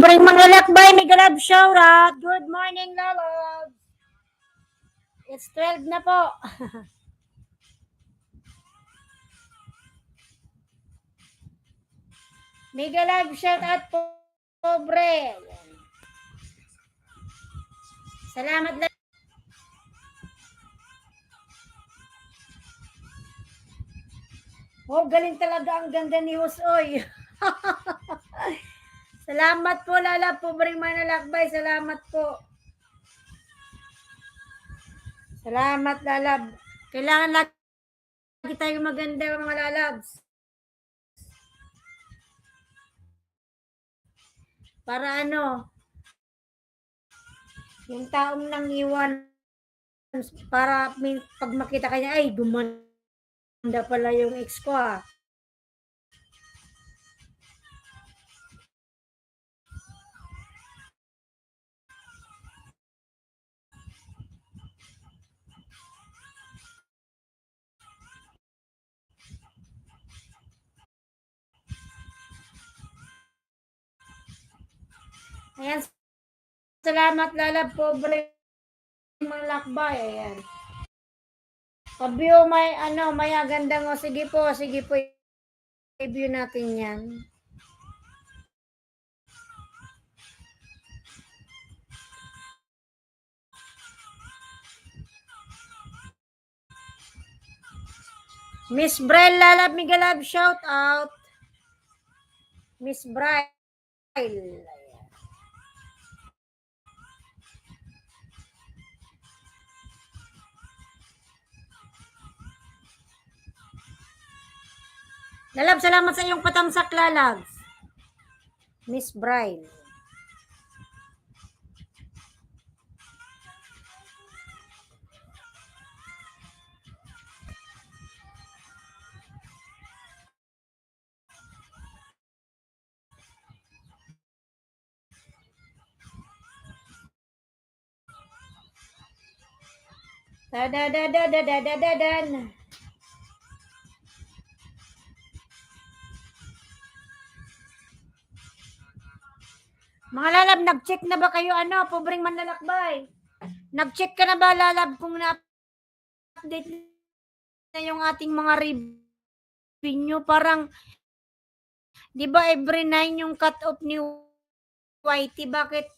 Bring mga lakbay, may galab shout out. Good morning, Lolo. It's 12 na po. May galab shout out po, pobre. Salamat lang. Oh, galing talaga ang ganda ni Husoy. Salamat po, Lala. Pobreng manalakbay. Salamat po. Salamat, Lalab. Kailangan lagi tayong maganda, mga Lalabs. Para ano, yung taong nang iwan, para pag makita kanya, ay, gumanda pala yung ex ko ah. Ayan, salamat, Lalab. Pobre mga lakbay. Ayan. Pag-view may ano, may agandang o sige po, i-view natin 'yan. Miss Brel Lalab Migalab, shout out. Miss Brel. Lalab, salamat sa iyong patamsak, Lalab. Miss Brel. Da-da-da-da-da-da-da-dan. Mga Lalab, nag-check na ba kayo pobreng manlalakbay? Nag-check ka na ba, Lalab, kung na-update na yung ating mga review? Parang, di ba every 9 yung cut-off ni YT? Bakit?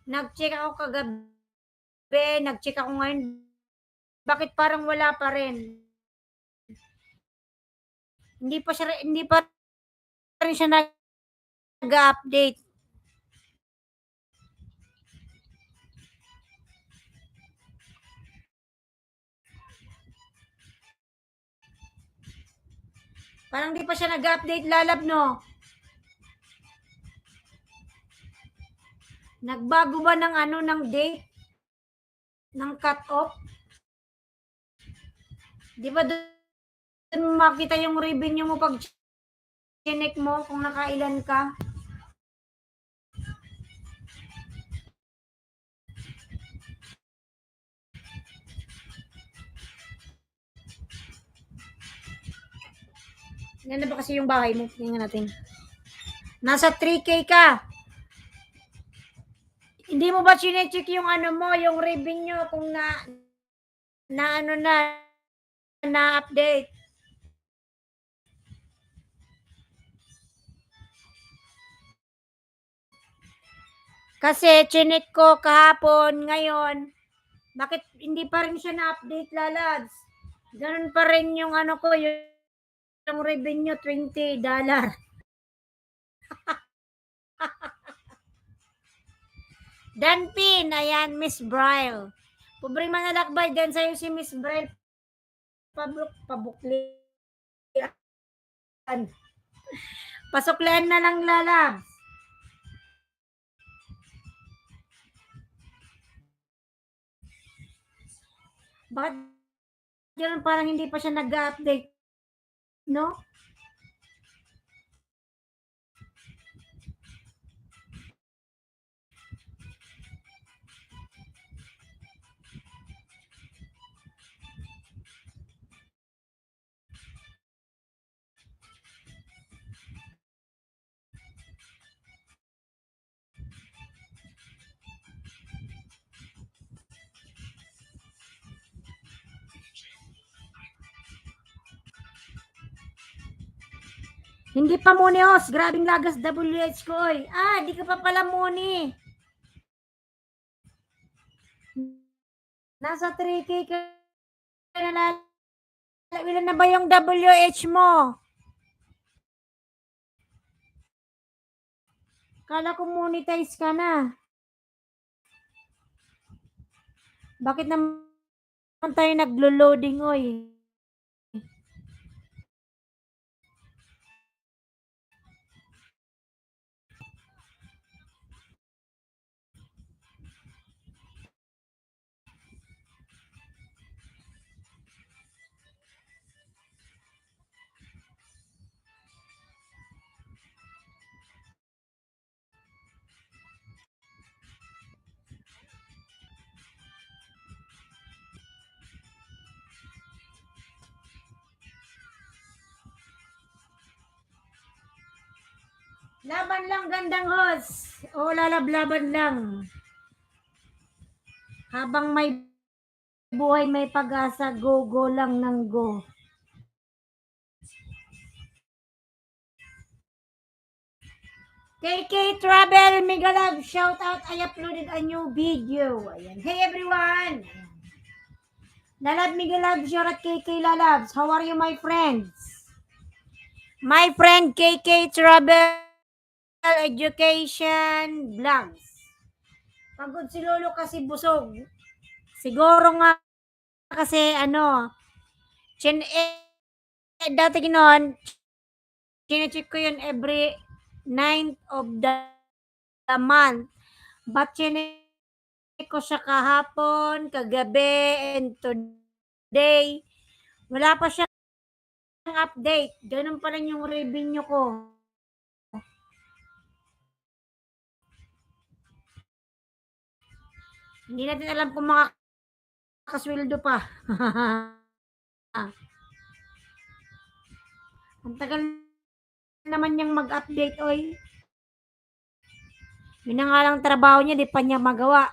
Nag-check ako kagabi, nag-check ako ngayon. Bakit parang wala pa rin? Hindi pa rin siya nag-update. Parang di pa siya nag-update, Lalab, no? Nagbago ba ng date? Ng cut-off? Di ba doon makita yung revenue mo pag chinek mo kung nakailan ka? Yan na ba kasi yung bahay mo? Tingnan natin. Nasa 3K ka. Hindi mo ba chinecheck yung mo, yung revenue kung na-update? Kasi chinek ko kahapon, ngayon, bakit hindi pa rin siya na-update, Lalads? Ganun pa rin yung ko, yung revenue, $20. Danpin, ayan, Miss Bryle. Pobreng manlalakbay, dyan sa'yo si Miss Bryle. Pabuklian. Pasuklian na lang, Lalabs. Bakit ganun parang hindi pa siya nag-update, no? Hindi pa muni, host. Grabing lagas WH ko, oy. Di ka pa pala muni. Nasa 3K ka na. Ilan na ba yung WH mo? Kala ko monetize ka na. Bakit naman tayo naglo-loading, oy? Laban lang, gandang host. O lalablaban lang. Habang may buhay, may pag-asa, go lang ng go. KK Travel, mega love, shout out. I uploaded a new video. Ayan. Hey everyone. Lalab Miguel Labs, you're at KK Lalabs. How are you, my friends? My friend KK Travel Education Vlogs. Pagod si Lolo kasi busog. Siguro nga kasi dati ginoon, chinecheck ko yun every 9th of the month. But chinecheck ko siya kahapon, kagabi, and today. Wala pa siyang update. Ganun pa rin yung revenue ko. Hindi natin alam kung makakasweldo pa. Ang tagal naman niyang mag-update, oy. Yun na nga lang trabaho niya, di pa niya magawa.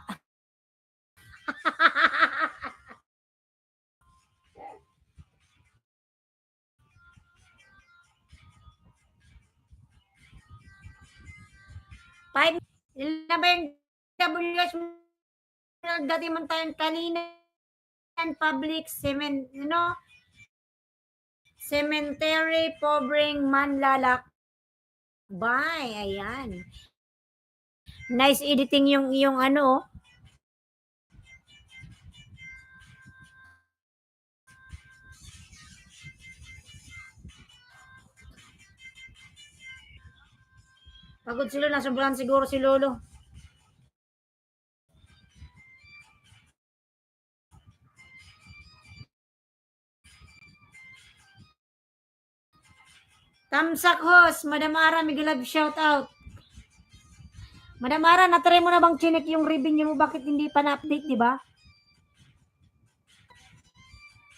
Ilan na ba yung WS mo na dati man tayong kanina public cemetery pobreng manlalakbay. Ayan. Nice editing yung Pagod si Lolo, sobrang siguro si Lolo. Tamsak host, Madam Ara, Miguel Love, shout out. Madam Ara, natry mo na bang chinek yung revenue mo? Bakit hindi pa na-update, di ba?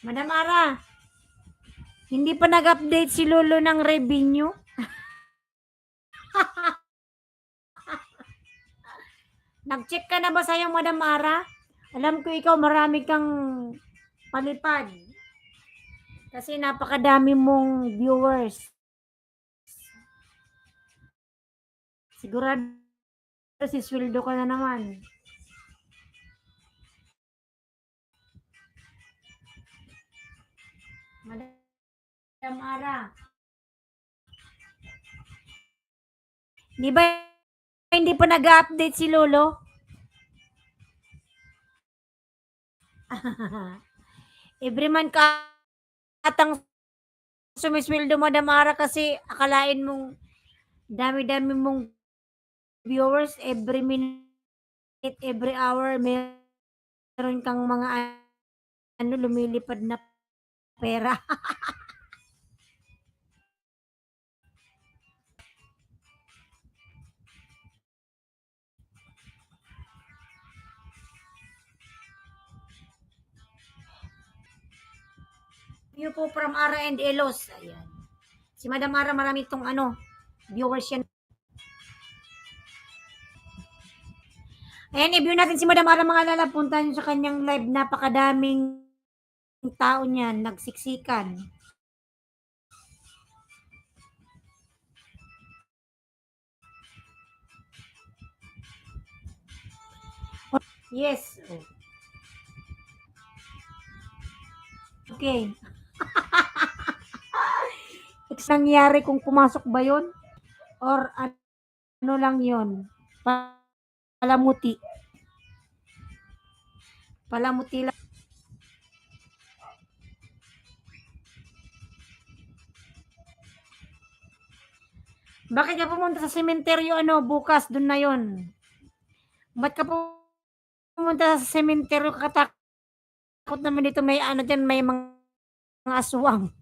Madam Ara, hindi pa nag-update si Lolo ng revenue? Nag-check ka na ba sa'yo, Madam Ara? Alam ko ikaw marami kang palipad. Kasi napakadami mong viewers. Sigurado si sweldo ka na naman. Madam Ara. Di ba hindi pa nag-update si Lolo? Every month ka atang sumisweldo, Madam Ara, kasi akalain mong dami-dami mong viewers every minute, every hour, meron kang mga lumilipad na pera. View po from Ara and Elos. Ayan. Si Madam Ara, marami itong viewers yan. Ayan, i-view natin si Madam Ara, mga lalab. Punta nyo sa kanyang live. Napakadaming tao niyan. Nagsiksikan. Yes. Okay. Nangyari kung pumasok ba yun? Or ano lang yun? Palamuti. Palamuti lang. Bakit ka pumunta sa sementeryo bukas? Doon na yun. Ba't ka pumunta sa sementeryo? Katakot naman dito, may dyan, may mga aswang.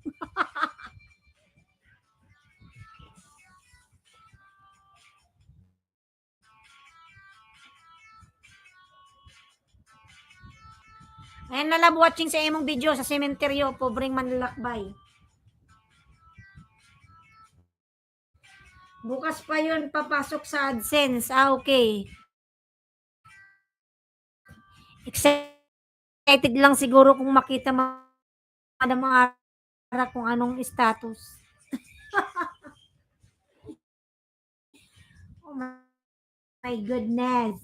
Ayan na love, watching sa imong video sa sementeryo, pobreng manlalakbay. Bukas pa yun papasok sa AdSense. Okay. Excited lang siguro kung makita Madam Ara kung anong status. Oh my goodness.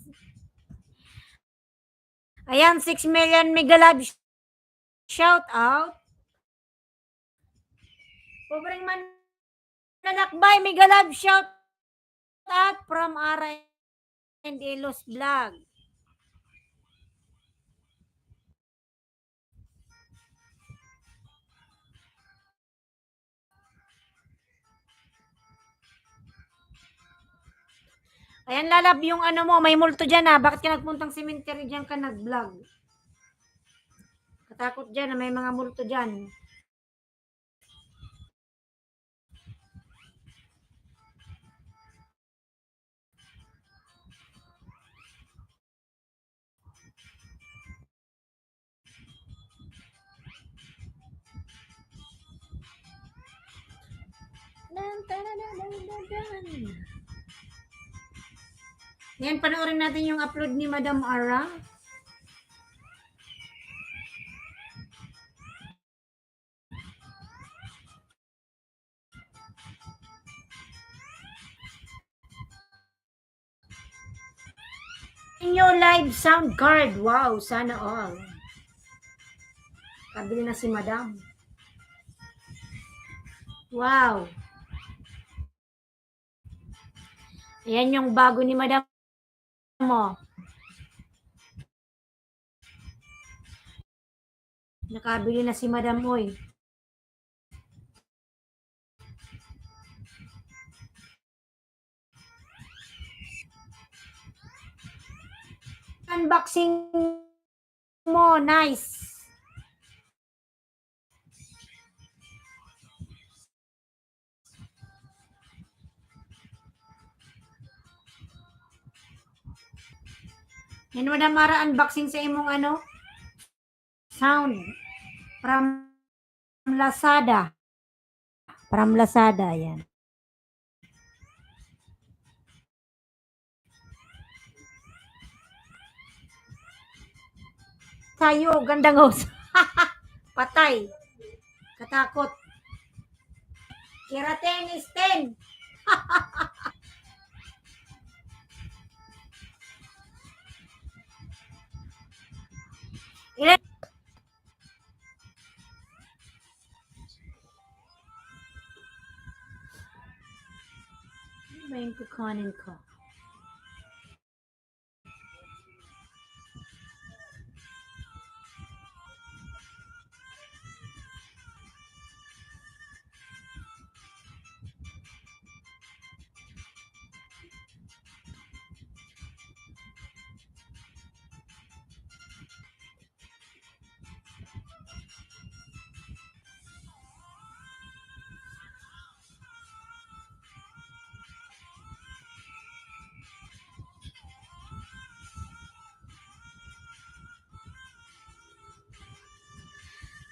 Ayan, 6 million mega love. shout out. Pobreng manlalakbay, mega love shout out from Ara and Elos Vlog. Ayan, lalab yung ano mo, may multo dyan ha. Bakit ka nagpuntang cemetery dyan ka nag-vlog? Katakot dyan na may mga multo dyan. Yan, panoorin natin yung upload ni Madam Ara. Inyo live sound card. Wow, sana all. Kabili na si Madam. Wow. Ayan yung bago ni Madam mo. Nakabili na si Madam Oy. Unboxing mo, nice. Yan, Madam Mara, unboxing sa imong ano? Sound. From Lazada. From Lazada, yan. Tayo, gandang host. Patay. Katakot. Kiraten is 10. Ilan? Ano ba yung kukunin ko?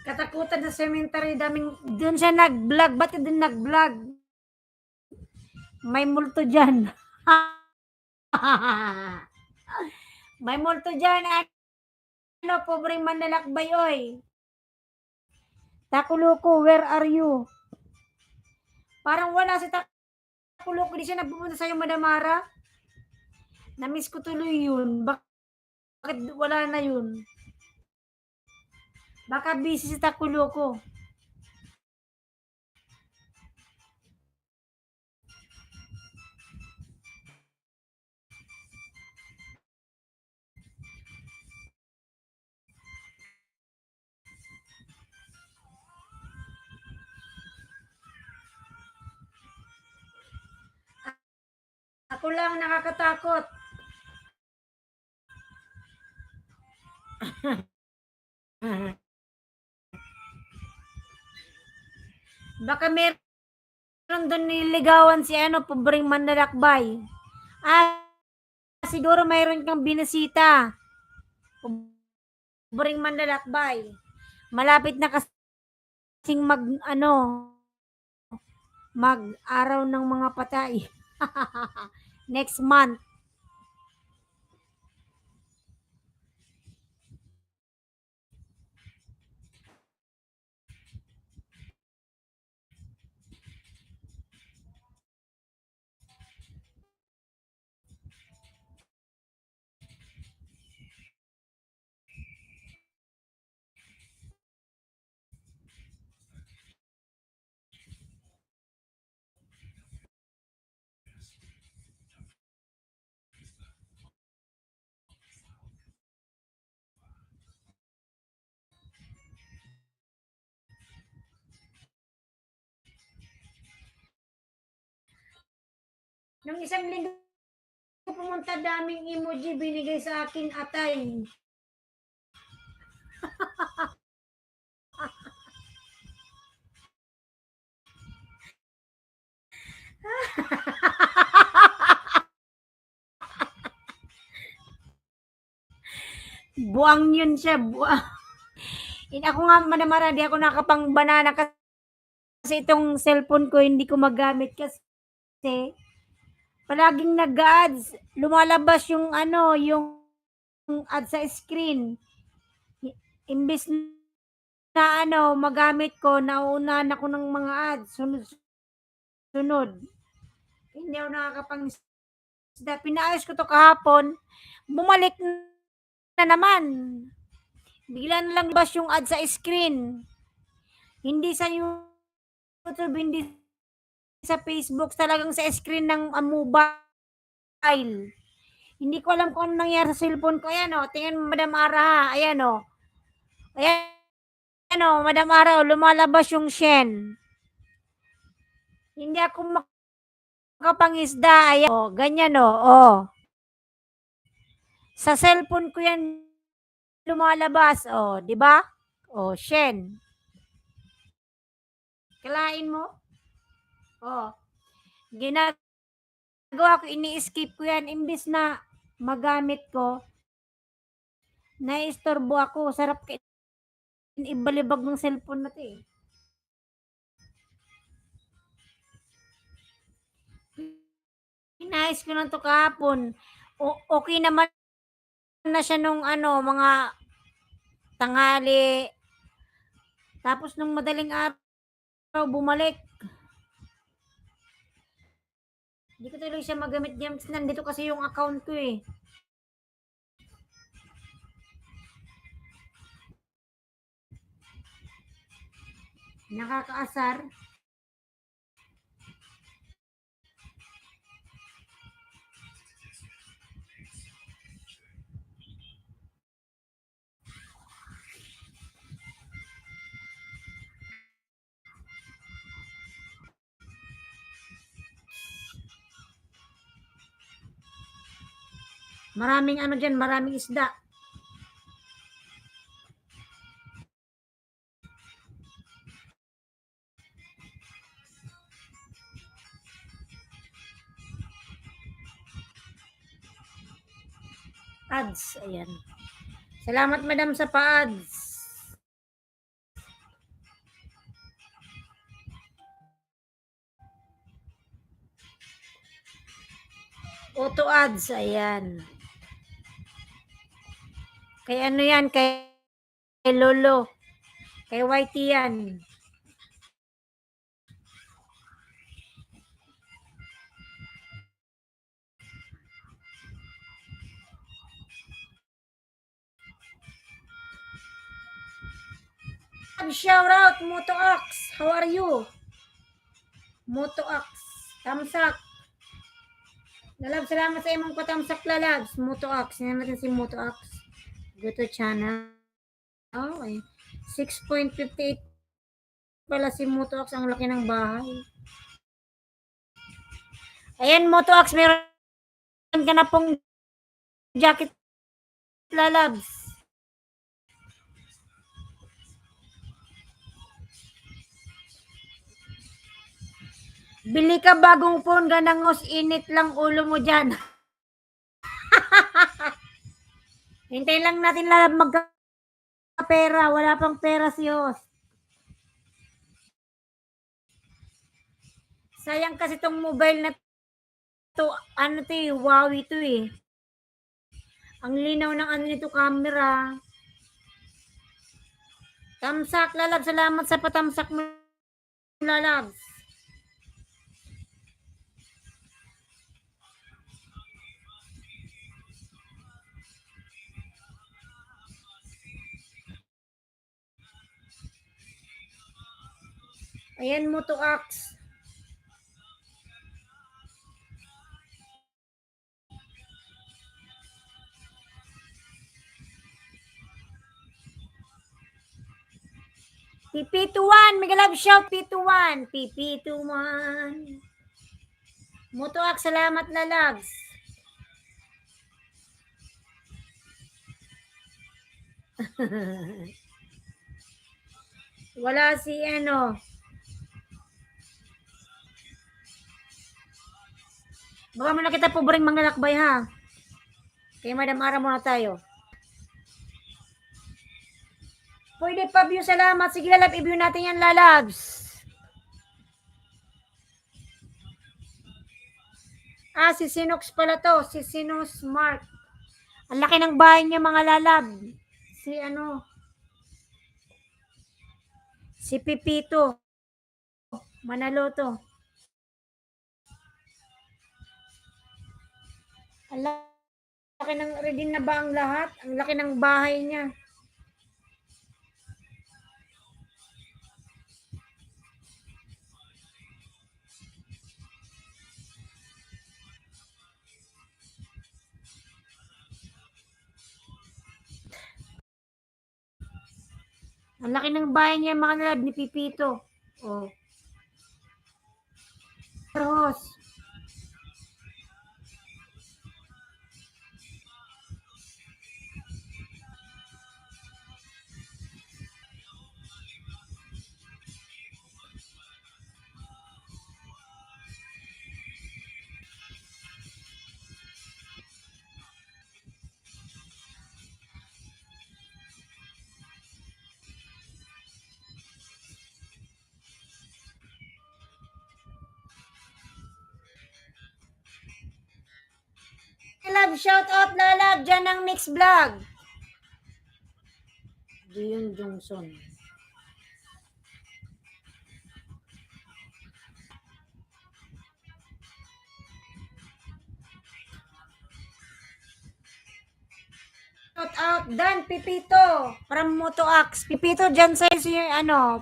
Katakutan sa cemetery, daming, doon siya nag-vlog. Ba't doon nag-vlog? May multo dyan. May multo dyan. Ano, pobreng manlalakbay, oy. Takuloko, where are you? Parang wala si Takuloko. Di siya nagpupunta sa'yo, Madam Mara. Na-miss ko tuloy yun. Bakit wala na yun? Baka busy si Takuloko. Ako lang nakakatakot. Baka meron doon niligawan si ano, pobreng manlalakbay. Siguro mayroon kang binisita. Pobreng manlalakbay. Malapit na kasing mag-araw ng mga patay. Next month. Nung isang linggo pumunta, daming emoji binigay sa akin, atay. Buwang yun siya, buwang. Ako nga, Madam Ara, di ako nakapang-banana kasi itong cellphone ko hindi ko magamit kasi palaging nag-ads. Lumalabas yung ano, yung ad sa screen. Imbis na ano, magamit ko, nauunahan ako ng mga ads. Sunod. Hindi ako nakakapang pinaayos ko to kahapon. Bumalik na naman. Bigla na lang labas yung ad sa screen. Hindi sa YouTube, hindi sa Facebook, talagang sa screen ng mobile. Hindi ko alam kung ano nangyari sa cellphone ko. Ayan o, tingnan mo, Madam Ara, ha. Ayan o. Ayan o, Madam Ara, lumalabas yung Shen. Hindi ako makapangisda. Ayan o, ganyan o. O. Sa cellphone ko yan lumalabas. O, di ba? O, Shen. Kalain mo? O. Ginagawa ko, ini-skip ko yan. Imbis na magamit ko, naistorbo ako. Sarap ibalibag ng cellphone na to eh. Inayos ko lang to kahapon. Okay naman na siya nung ano, mga tanghali. Tapos nung madaling araw, bumalik. Hindi ko tuloy siya magamit dyan. Nandito kasi yung account ko eh. Nakakaasar. Maraming ano dyan, maraming isda. Ads, ayan. Salamat madam sa pa-ads. Auto ads, ayan. Kay ano yan, kay Lolo. Kay YT yan. Shout out, Moto Ox. How are you? Moto Ox. Tamsak. Lalab, salamat sa imong patamsak, lalabs. Moto Ox. Yan natin si Moto Ox. Go to channel. Okay. 6.58 pala si Moto Ox. Ang laki ng bahay. Ayan, Moto Ox. Meron ka na pong jacket, lalabs. Bili ka bagong phone, ganangos, init lang ulo mo dyan. Hintay lang natin magka-pera. Wala pang pera si host. Sayang kasi tong mobile na to, ano to eh, Huawei to eh. Ang linaw ng ano nito, camera. Tamsak, lalab. Salamat sa patamsak mo, lalabs. Ayan mo to, Ax. PP21, mega love shout, PP21. PP21. Mutuak, salamat lalags. Wala si ano. Baka mo na kita pobreng mga lakbay ha. Kaya Madam Ara muna tayo. Pwede pa view, salamat. Sige lalab, i-view natin yan lalabs. Si Sinox pala to. Si Sinus Mark. Ang laki ng bahay niya mga lalab. Si ano. Si Pipito. Manaloto. Ang laki ng ready na ba ang lahat? Ang laki ng bahay niya. Ang laki ng bahay niya mga lalab ni Pipito. Oh. Rose. Love, shout out lalab dyan ng Mix Vlog. Dion Johnson. Shout out Dan Pipito from Motoax. Pipito dyan sa yung ano.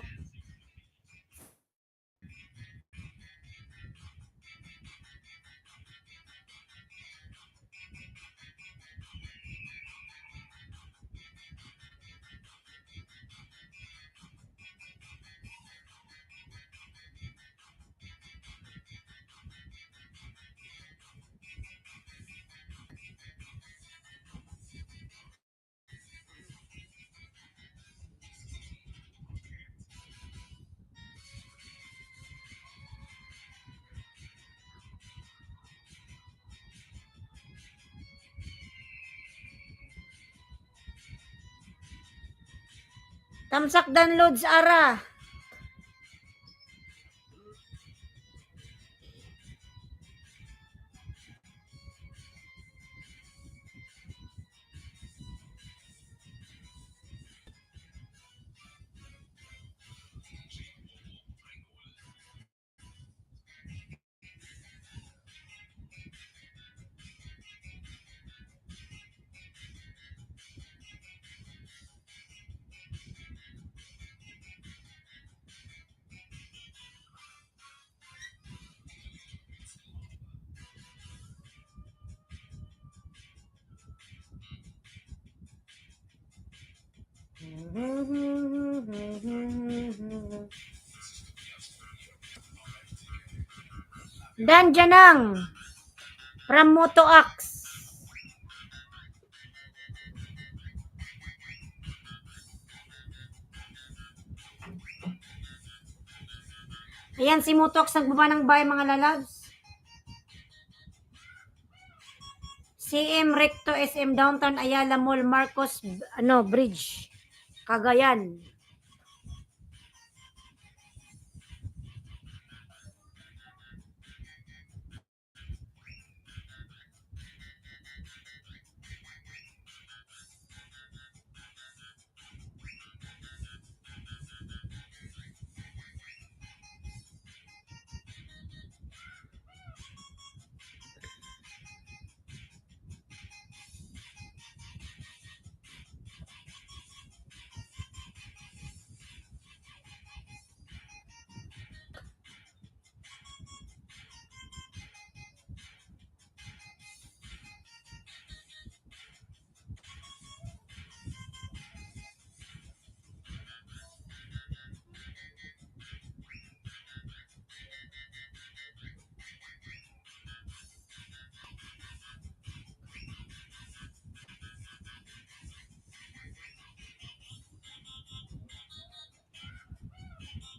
Tamsak downloads ara. Dan Janang from Motoax. Ayan si Motoax nagbaba ng bahay mga lalabs. CM Recto SM Downtown Ayala Mall Marcos Bridge. Cagayan.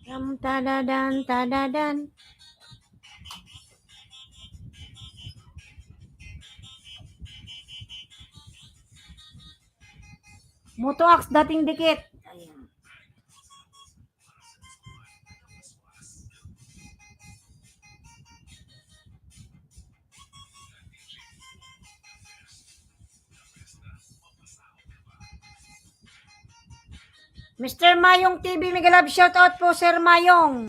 Tadadan, tadadan. Motoax dating dikit. Ayan. Mr. Mayong TV, mega love shout out po Sir Mayong.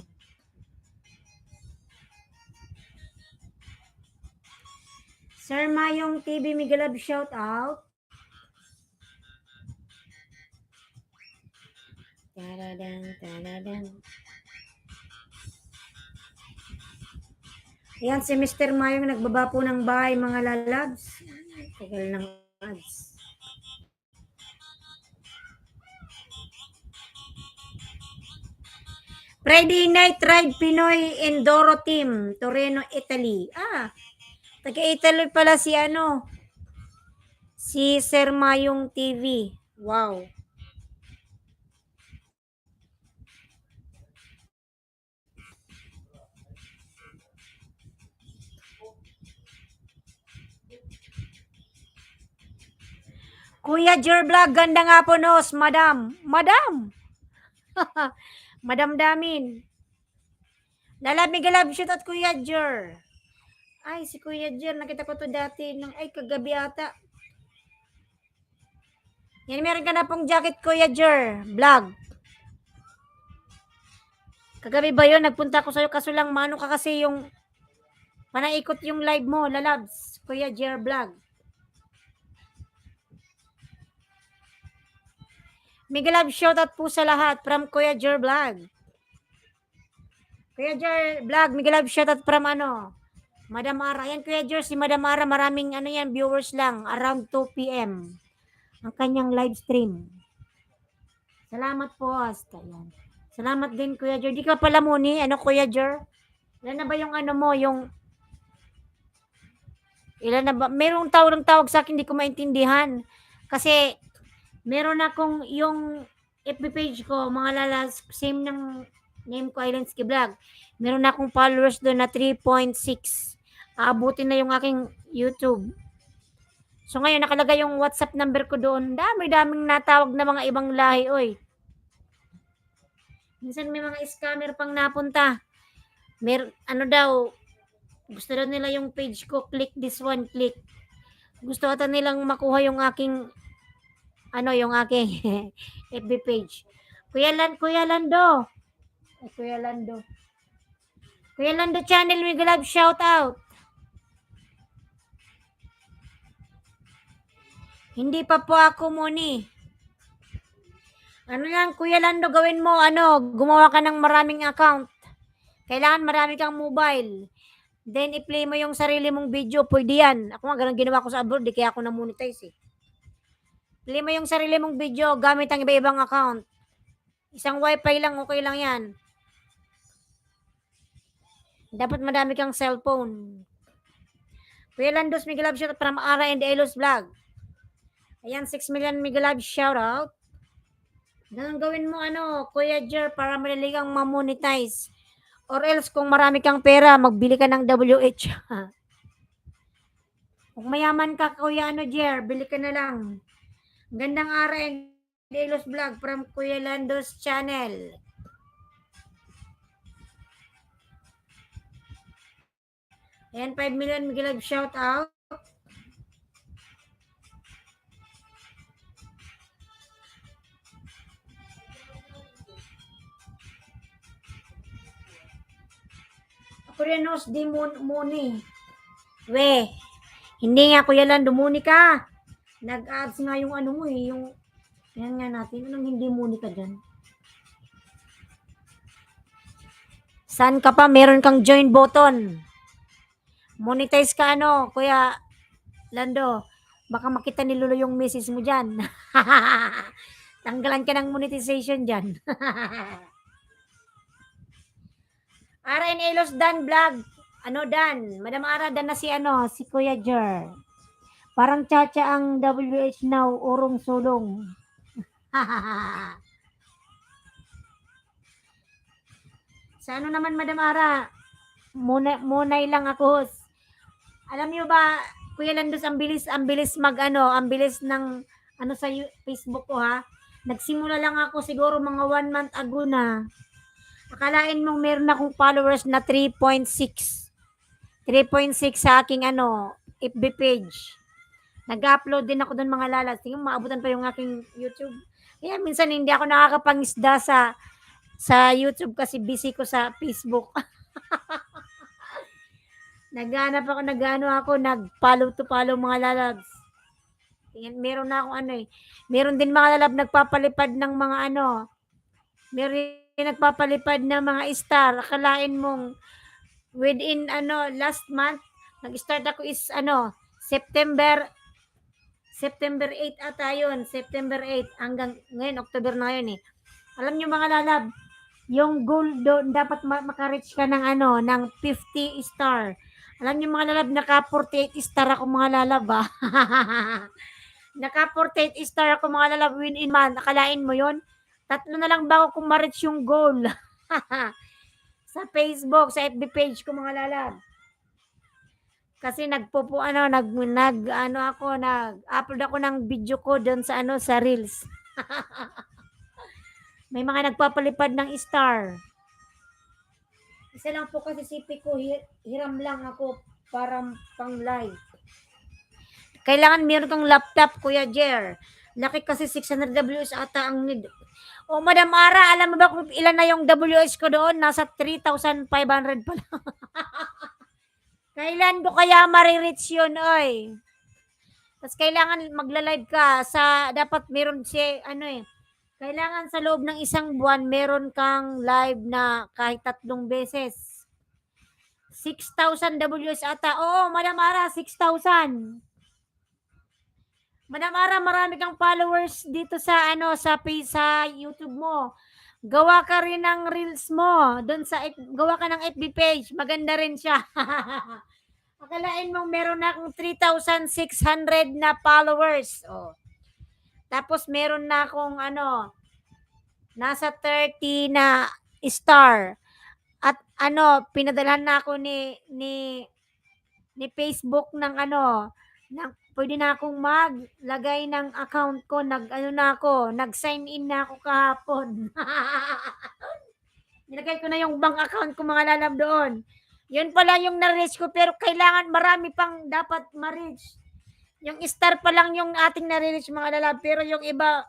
Sir Mayong TV, mega love shout out. Tadadan, tadadan. Ayan si Mr. Mayong nagbaba po ng bahay mga lalabs. Tagal ng ads. Friday Night Ride Pinoy Enduro Team, Torino, Italy. Taga-Italy pala si si Sir Mayong TV. Wow. Kuya Jer Vlog, ganda nga po nos, madam. Madam. Madam Damin. Lalabi galab shoot at Kuya Jer. Ay, si Kuya Jer, nakita ko to dati kagabi ata. Yan, meron ka na pong jacket, Kuya Jer. Vlog. Kagabi ba yun? Nagpunta ko sa'yo kaso lang mano ka kasi yung panaikot yung live mo, lalabs. Kuya Jer Vlog. Mega love shoutout po sa lahat from Kuya Jer Vlog. Kuya Jer Vlog, mega love shoutout from Madam Ara. Yan Kuya Jer, si Madam Ara, maraming viewers lang. Around 2 p.m. ang kanyang live stream. Salamat po. Yan. Salamat din Kuya Jer. Di ka pala muni, Kuya Jer? Ilan na ba yung mo, yung ilan na ba? Merong tawag sa akin, di ko maintindihan. Kasi meron akong yung FB page ko, mga lalas, same ng name ko, Islands Vlog. Meron akong followers doon na 3.6. Aabutin na yung aking YouTube. So ngayon, nakalagay yung WhatsApp number ko doon. Dami-daming natawag na mga ibang lahi, oy. Minsan may mga scammer pang napunta. Daw, gusto daw nila yung page ko, click this one, click. Gusto ata nilang makuha yung aking yung aking FB page. Kuya Lando. Kuya Lando. Kuya Lando channel, we love shout out. Hindi pa po ako muni. Lang, Kuya Lando, gawin mo, gumawa ka ng maraming account. Kailangan marami kang mobile. Then, i-play mo yung sarili mong video. Pwede yan. Ako nga, ganun ginawa ko sa abroad. Di kaya ako na-monetize eh. Play mo yung sarili mong video gamit ang iba-ibang account. Isang wifi lang, okay lang yan. Dapat madami kang cellphone. Kuya Landos, mega love shoutout from Ara and Elos Vlog. Ayan, 6 million mega love shoutout. Ganun gawin mo, Kuya Jer, para madali kang ma-monetize. Or else, kung marami kang pera, magbili ka ng WH. Kung mayaman ka, Kuya Jer, bili ka na lang. Gandang Ara and Elos Vlog from Kuya Landos channel. Ayan, 5 million mega love shoutout. Koreanos di muni. We, hindi nga Kuya Lando, muni ka. Nag-ads nga yung mo yung yan nga natin. Anong hindi muni ka dyan? Saan ka pa? Meron kang join button. Monetize ka Kuya Lando. Baka makita ni Lolo yung message mo dyan. Tanggalan ka ng monetization dyan. Ara and Elos Dan Vlog. Dan? Madam Ara, Dan na si si Kuya Jer. Parang Chacha ang WH now, urong sulong. Sa ano naman, Madam Ara, munay lang ako. Alam niyo ba, Kuya Landos, ang bilis ang bilis ng ano sa Facebook ko ha. Nagsimula lang ako siguro mga 1 month ago na. Akalain mong meron akong followers na 3.6. 3.6 sa aking FB page. Nag-upload din ako doon mga lalas. Tingnan maabutan pa yung aking YouTube. Kaya minsan hindi ako nakakapangisda sa YouTube kasi busy ko sa Facebook. Nag-follow to follow mga lalabs. Meron na akong meron din mga lalab nagpapalipad ng mga meron din nagpapalipad ng mga star. Akalain mong within last month, nag-start ako is September 8 ata yun. September 8 hanggang ngayon, October na ngayon eh. Alam nyo mga lalab, yung goal doon, dapat makareach ka ng ng 50 star. Alam nyo mga lalab, naka 48 star ako mga lalab ah. Naka 48 star ako mga lalab win in month. Akalain mo yon? 3 na lang bago kung ma-reach yung goal. Sa Facebook, sa FB page ko mga lalab. Kasi nag-upload ako ng video ko doon sa Reels. May mga nagpapalipad ng star. Isa lang po kasi sipi ko, hiram lang ako para pang live. Kailangan meron kang laptop, Kuya Jer. Laki kasi 600 WS ata ang need. O Madam Ara, alam mo ba kung ilan na yung WS ko doon? Nasa 3,500 pa lang. Kailan ko kaya marireach yun, oy? Tapos kailangan magla-live ka dapat meron kailangan sa loob ng isang buwan meron kang live na kahit 3 beses. 6,000 WS ata. Oo, Madam Ara, 6,000. Madam Ara, marami kang followers dito sa sa YouTube mo. Gawa ka rin ng reels mo. Gawa ka ng FB page. Maganda rin siya. Akalain mong meron na akong 3,600 na followers. Oh. Tapos meron na akong nasa 30 na star. At pinadalhan na ako ni Facebook ng pwede na akong maglagay ng account ko. Nag-sign in na ako kahapon. Nilagay ko na yung bank account ko mga lalab doon. Yun pala yung na-reach ko, pero kailangan marami pang dapat ma-reach. Yung star pa lang yung ating na-reach mga lalab, pero yung iba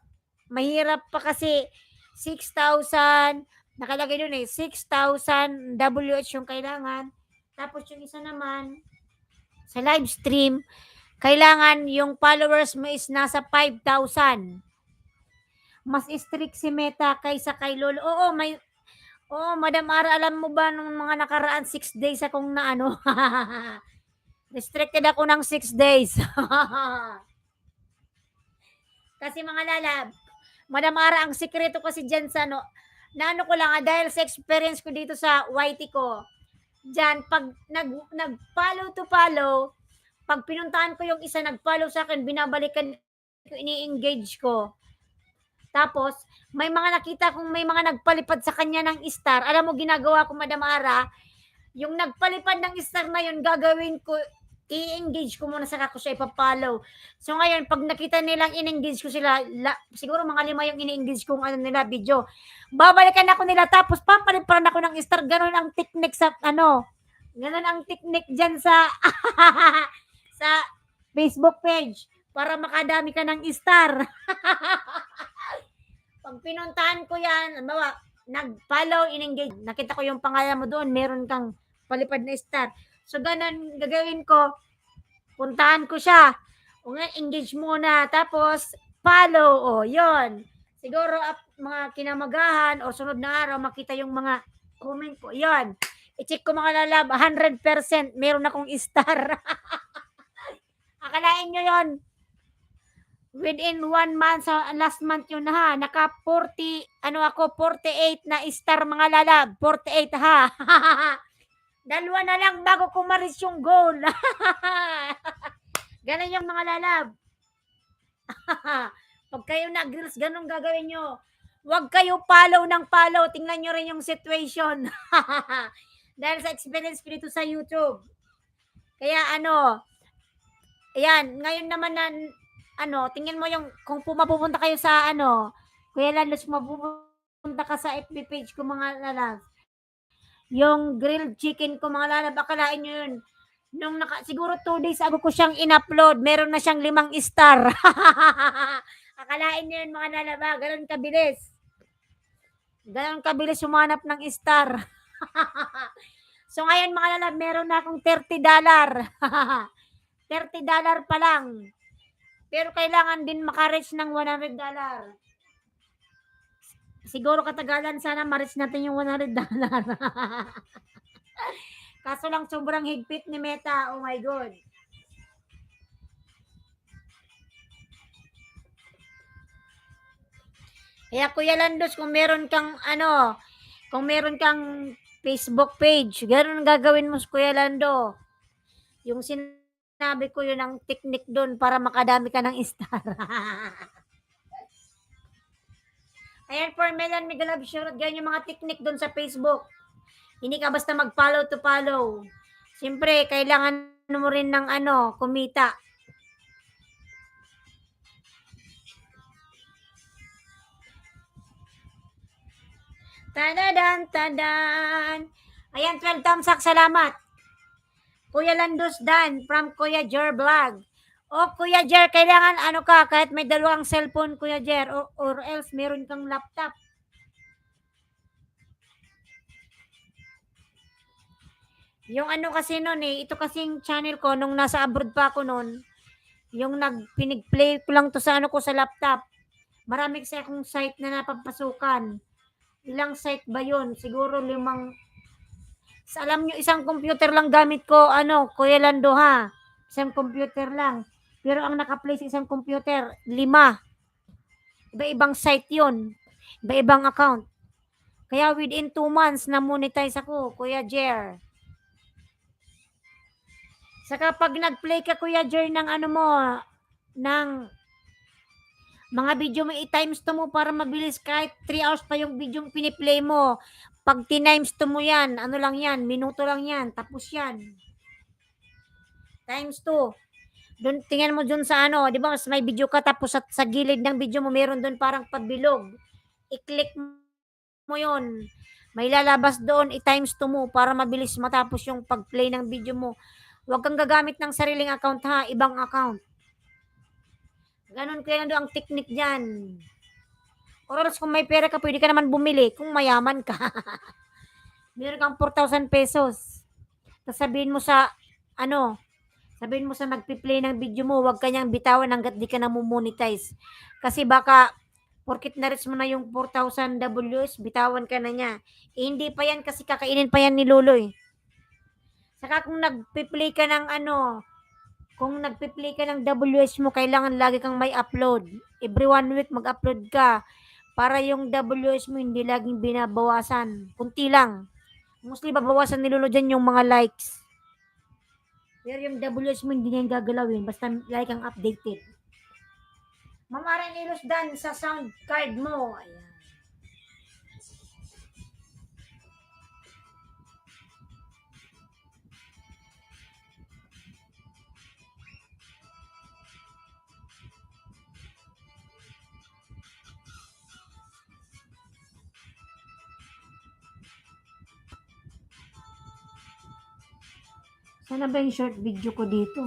mahirap pa kasi 6,000 nakalagay doon 6,000 WH yung kailangan. Tapos yung isa naman sa live stream, kailangan yung followers mo is nasa 5,000. Mas strict si Meta kaysa kay Lolo. Oo, Madam Ara, alam mo ba nung mga nakaraan 6 days akong restricted ako ng 6 days. Kasi mga lalab, Madam Ara, ang sikreto kasi dyan sa ko lang dahil sa experience ko dito sa YT ko, dyan, pag nag-follow to follow, pag pinuntahan ko yung isa nag-follow sa akin, binabalikan ko, ini-engage ko. Tapos, may mga nakita kong may mga nagpalipad sa kanya ng star. Alam mo, ginagawa ko, Madam Ara, yung nagpalipad ng star na yun, gagawin ko, i-engage ko muna saka ko siya ipapollow. So ngayon, pag nakita nilang in-engage ko sila, siguro mga 5 yung in-engage kong video. Babalikan ako nila, tapos papaliparan ako ng star. Ganon ang technique ganon ang technique dyan sa sa Facebook page para makadami ka ng star. Pag pinuntahan ko yan, nag-follow, in-engage, nakita ko yung pangalan mo doon, meron kang palipad na star. So, ganun, gagawin ko, puntahan ko siya, engage muna, tapos, follow, yon. Siguro, mga kinamagahan, o sunod na araw, makita yung mga comment ko, yon. I-check ko mga lalab, 100%, meron akong star. Akalain nyo yon. Within 1 month, last month yun ha, naka 48 na star mga lalab, 48 ha. 2 na lang bago ko ma-reach yung goal. Ganun yung mga lalab. Pag kayo nag-reels, ganun gagawin nyo. Huwag kayo follow ng follow. Tingnan nyo rin yung situation. Dahil sa experience ko dito sa YouTube. Kaya ayan, ngayon naman na, tingnan mo yung, kung mapupunta kayo sa, Kuya Landos, mapupunta ka sa FB page ko, mga lalab. Yung grilled chicken ko, mga lalab, akalain nyo yun. Siguro 2 days ago ko siyang in-upload, meron na siyang 5 star. Akalain nyo yun, mga lalaba, ganun kabilis. Ganun kabilis humanap ng star. So ngayon, mga lalab, meron na akong $30. $30 pa lang. Pero kailangan din maka-reach ng $100. Siguro katagalan, sana ma-reach natin yung $100. Kaso lang sobrang higpit ni Meta. Oh my God. Kaya Kuya Landos, kung meron kang Facebook page, gano'n gagawin mo, Kuya Lando. Yung sinabi ko, yun ang technique doon para makadami ka ng star. Ayan, for Melan Migalab, shoutout, ganyan yung mga technique doon sa Facebook. Hindi ka basta mag-follow to follow. Siyempre, kailangan mo rin ng kumita. Tadadan, tadan. Ayan, 12 thumbs up, salamat. Kuya Landos Dan from Kuya Jer Vlog. O Kuya Jer, kailangan kahit may dalawang cellphone, Kuya Jer, or else meron kang laptop. Yung kasi nun ito kasing channel ko, nung nasa abroad pa ako nun, yung pinag-play ko lang to sa ko sa laptop. Marami kasi akong site na napapasukan. Ilang site ba yun? Siguro 5. Alam nyo, isang computer lang gamit ko, Kuya Lando ha. Isang computer lang. Pero ang naka-play sa isang computer, 5. Iba-ibang site yun. Iba-ibang account. Kaya within 2 months, na-monetize ako, Kuya Jer. Saka pag nag-play ka, Kuya Jer, ng ng mga video mo, i-times to mo para mabilis. Kahit 3 hours pa yung video piniplay mo. Pag times to mo yan, lang yan, minuto lang yan, tapos yan. Times 2. Doon, tingnan mo dun sa di ba, mas may video ka, tapos sa gilid ng video mo, meron doon parang pabilog. I-click mo yun. May lalabas doon, i-times 2 mo para mabilis matapos yung pag-play ng video mo. Huwag kang gagamit ng sariling account ha, ibang account. Ganon kaya ang technique dyan. Or else kung may pera ka, pwede ka naman bumili kung mayaman ka. Meron kang 4,000 pesos. Tapos sabihin mo sa nagpi-play ng video mo, huwag kanyang bitawan hanggat di ka na monetize. Kasi baka, porkit na-reach mo na yung 4,000 Ws, bitawan ka na niya. Hindi pa yan kasi kakainin pa yan ni Luloy. Saka kung nagpi-play ka ng Ws mo, kailangan lagi kang may upload. Every 1 week mag-upload ka para yung Ws mo hindi laging binabawasan. Kunti lang. Mostly babawasan ni Lolo dyan yung mga likes. Pero yung Ws mo hindi niya yung gagalawin. Basta like kang updated. Mamaring ilos dan sa sound card mo. Ayan. Sana ba yung short video ko dito?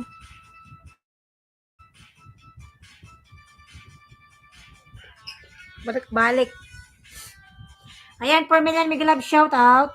Balik. Ayan, for Milan Migalab, shout out.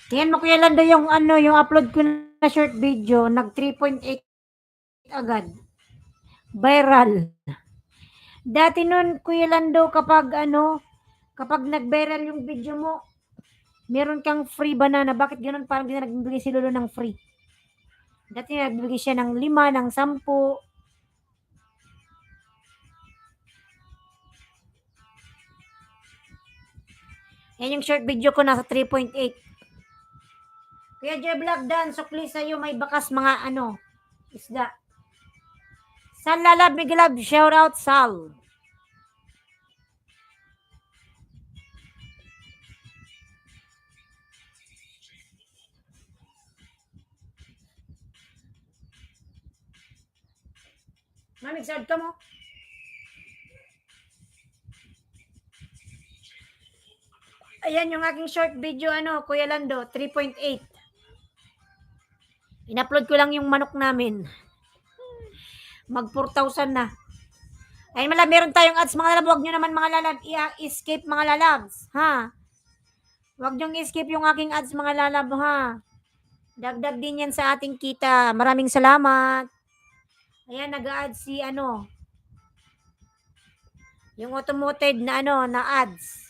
Tingnan mo Kuya Lando yung yung upload ko na short video, nag 3.8 agad. Viral. Dati nun, Kuya Lando, kapag nag-viral yung video mo, meron kang free banana. Bakit ganun? Parang di na nagbibigay si Lolo ng free. Dati nagbibigay siya ng 5, ng 10. Yan yung short video ko, nasa 3.8. Kuya J-Vlog Dan, sukli sa'yo, may bakas mga isda. Sal Lalab, big love, shout out Sal. Mamig, sad ka mo. Ayan yung aking short video, Kuya Lando, 3.8. In-upload ko lang yung manok namin. Mag 4,000 na. Ayun mala, meron tayong ads mga lalab. Huwag nyo naman mga lalab i-escape mga lalabs. Ha? Huwag nyo i-escape yung aking ads mga lalab ha. Dagdag din yan sa ating kita. Maraming salamat. Ayan, nag-ads si yung automotive na na ads.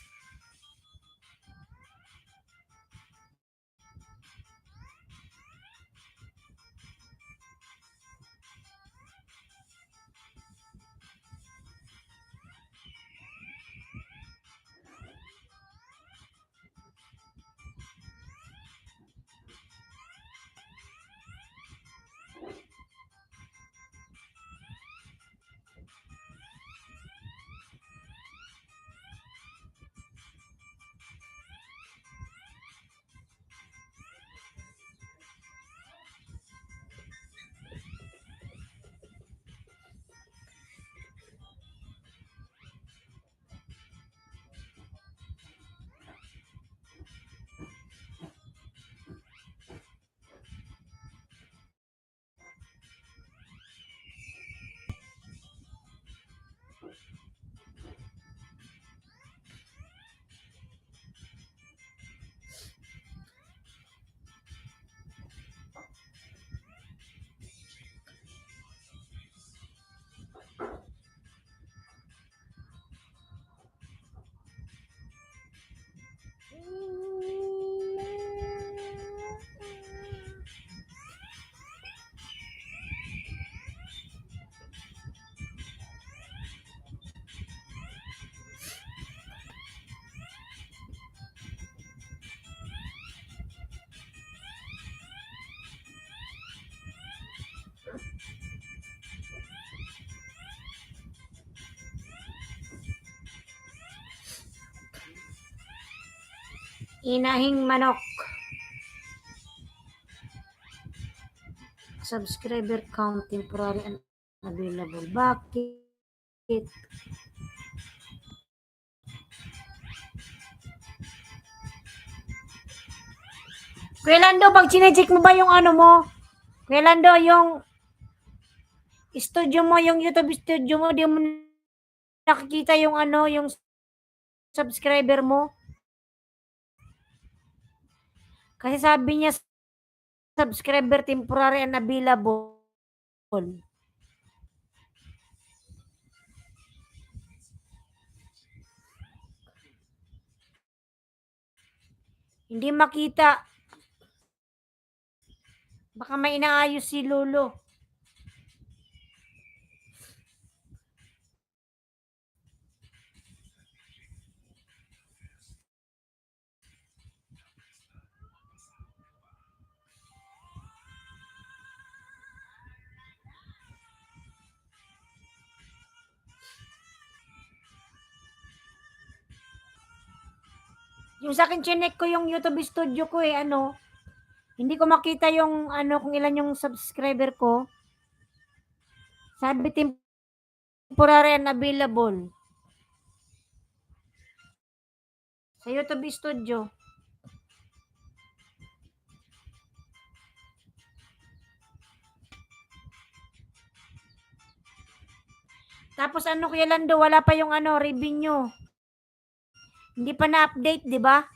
Inahing manok. Subscriber count temporary unavailable. Bakit? Kuya Lando, pag chinecheck mo ba yung mo? Kuya Lando, yung studio mo, yung YouTube studio mo, di mo nakikita yung yung subscriber mo? Kasi sabi niya, subscriber temporary unavailable. Hindi makita. Baka may inaayos si Lolo. Yung sa akin, chinek ko yung YouTube studio ko hindi ko makita yung kung ilan yung subscriber ko. Sabi temporary unavailable. Sa YouTube studio. Tapos Kuya Lando, wala pa yung revenue. Hindi pa na-update, di ba?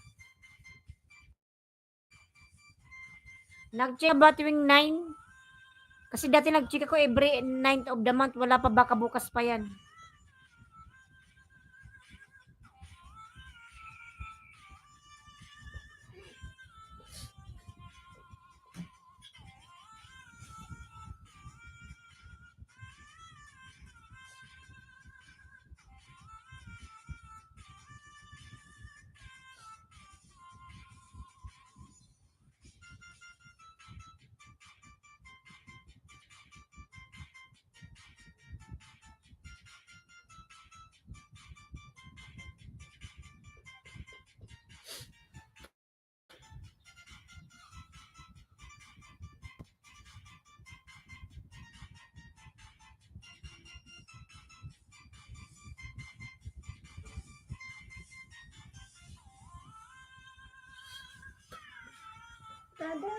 Nag-check ba tuwing 9? Kasi dati nag-check ako every 9th of the month. Wala pa, baka bukas pa yan. Tada!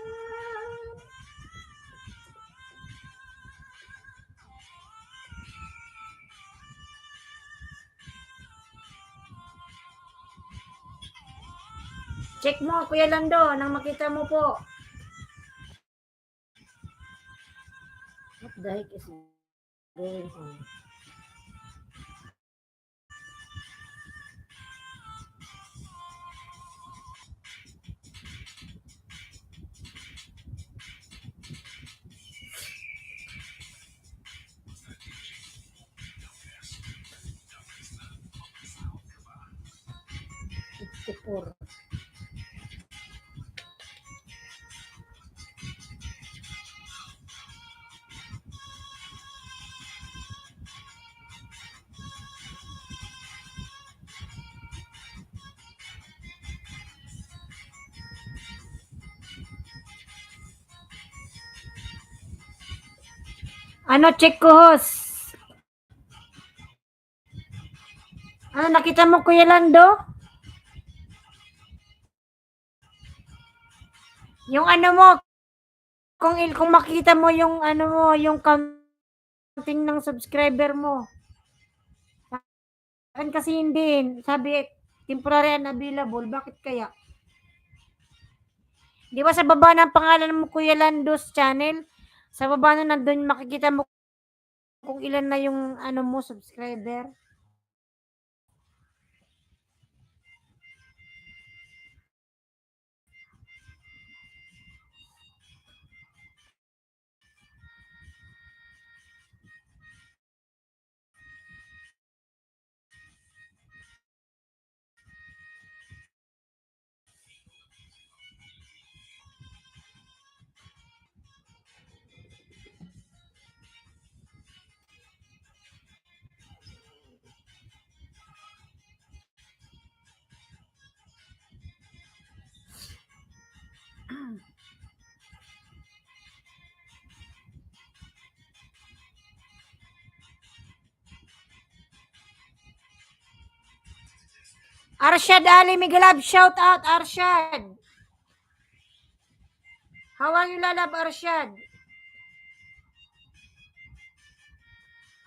Check mo, Kuya Lando, nang makita mo po. What the heck is going on? Tipur. Ano, check ko, host? Ano, nakita mo, Kuya Lando? Yung ano mo, kung makita mo yung ano mo, yung counting ng subscriber mo. Akin kasi hindi. Sabi, temporary unavailable. Bakit kaya? Di ba sa baba ng pangalan mo, Kuya Lando's channel? Sa baba na nandun, makikita mo kung ilan na yung ano mo, subscriber. Arshad Ali Migalab, shout out Arshad. How are you, Lalab Arshad?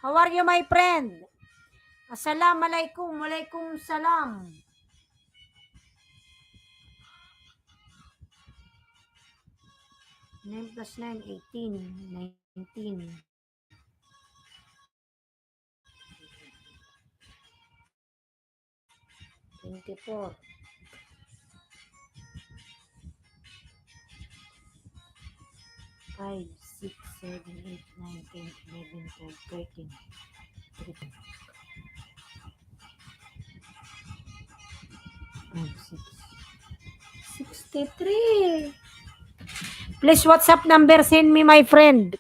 How are you, my friend? Assalamualaikum, walaikum salam. 9 plus 9, 18, 19. 24. 5, 6, 7, 8, 9, 10, 11, 12, 13. 63. Please WhatsApp number, send me, my friend.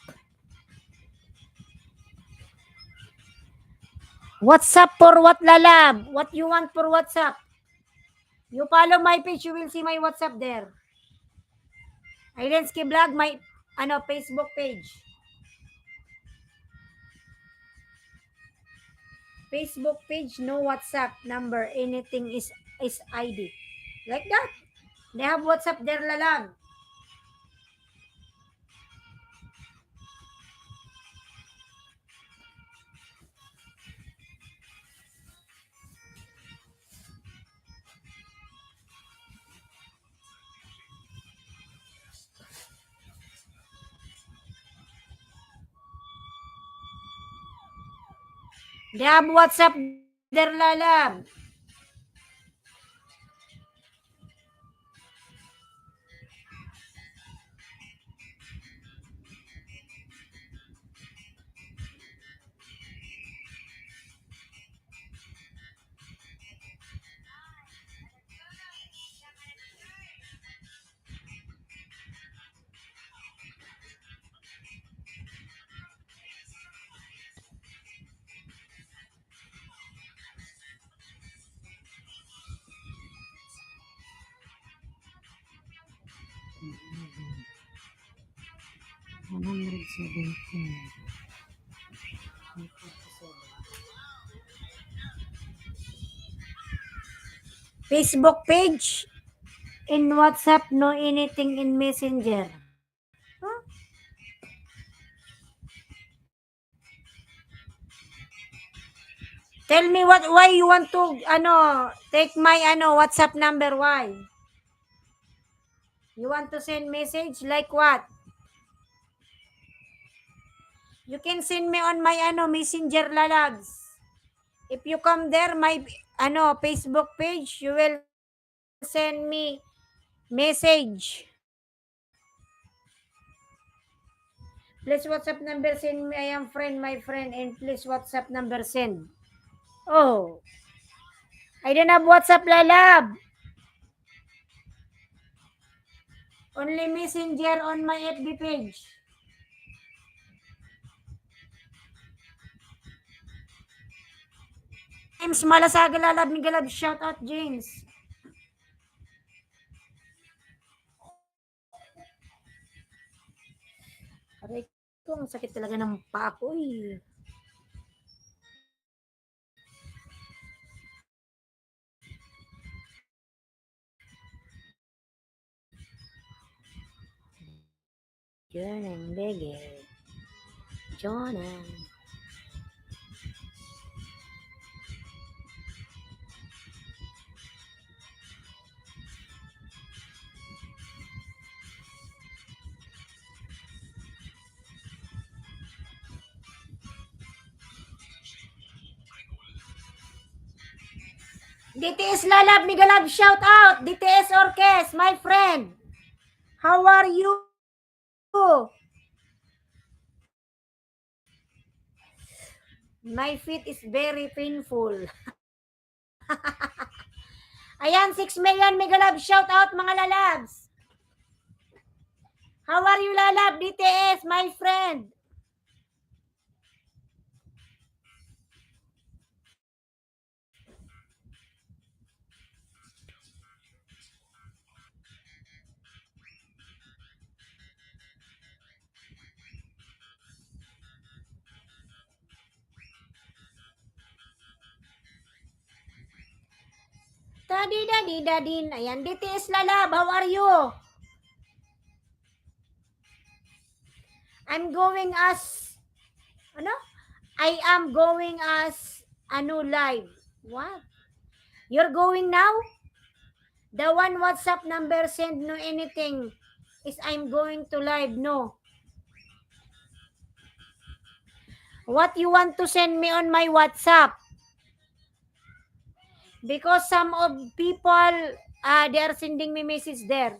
WhatsApp for what, Lalab? What you want for WhatsApp? You follow my page, you will see my WhatsApp there. Ailensky Vlog, my Facebook page. Facebook page, no WhatsApp number. Anything is ID. Like that. They have WhatsApp there, Lalab. They have WhatsApp there, Lalab. Facebook page. In WhatsApp, no anything in Messenger. Huh? Tell me why you want to take my WhatsApp number. Why? You want to send message like what? You can send me on my Messenger lalabs. If you come there my Facebook page, you will send me message. Please WhatsApp number send me. I am friend, my friend, and please WhatsApp number send. Oh, I don't have WhatsApp lalab. Only Messenger on my FB page. James Malasaga lalab ni galab. Shout out James. Aray ko, ang sakit talaga ng paa ko eh. Jonang Bege. Jonang. DTS lalab ni galab. Shout out DTS Orkes, my friend. How are you? My feet is very painful. Ayan, 6 million mega love. Shout out mga lalabs. How are you lalab? DTS, my friend. Dadin. Ayan, DTS lalab. How are you? I'm going as I am going as live. What? You're going now? The one WhatsApp number send no anything is I'm going to live. No. What you want to send me on my WhatsApp? Because some of people they are sending me message there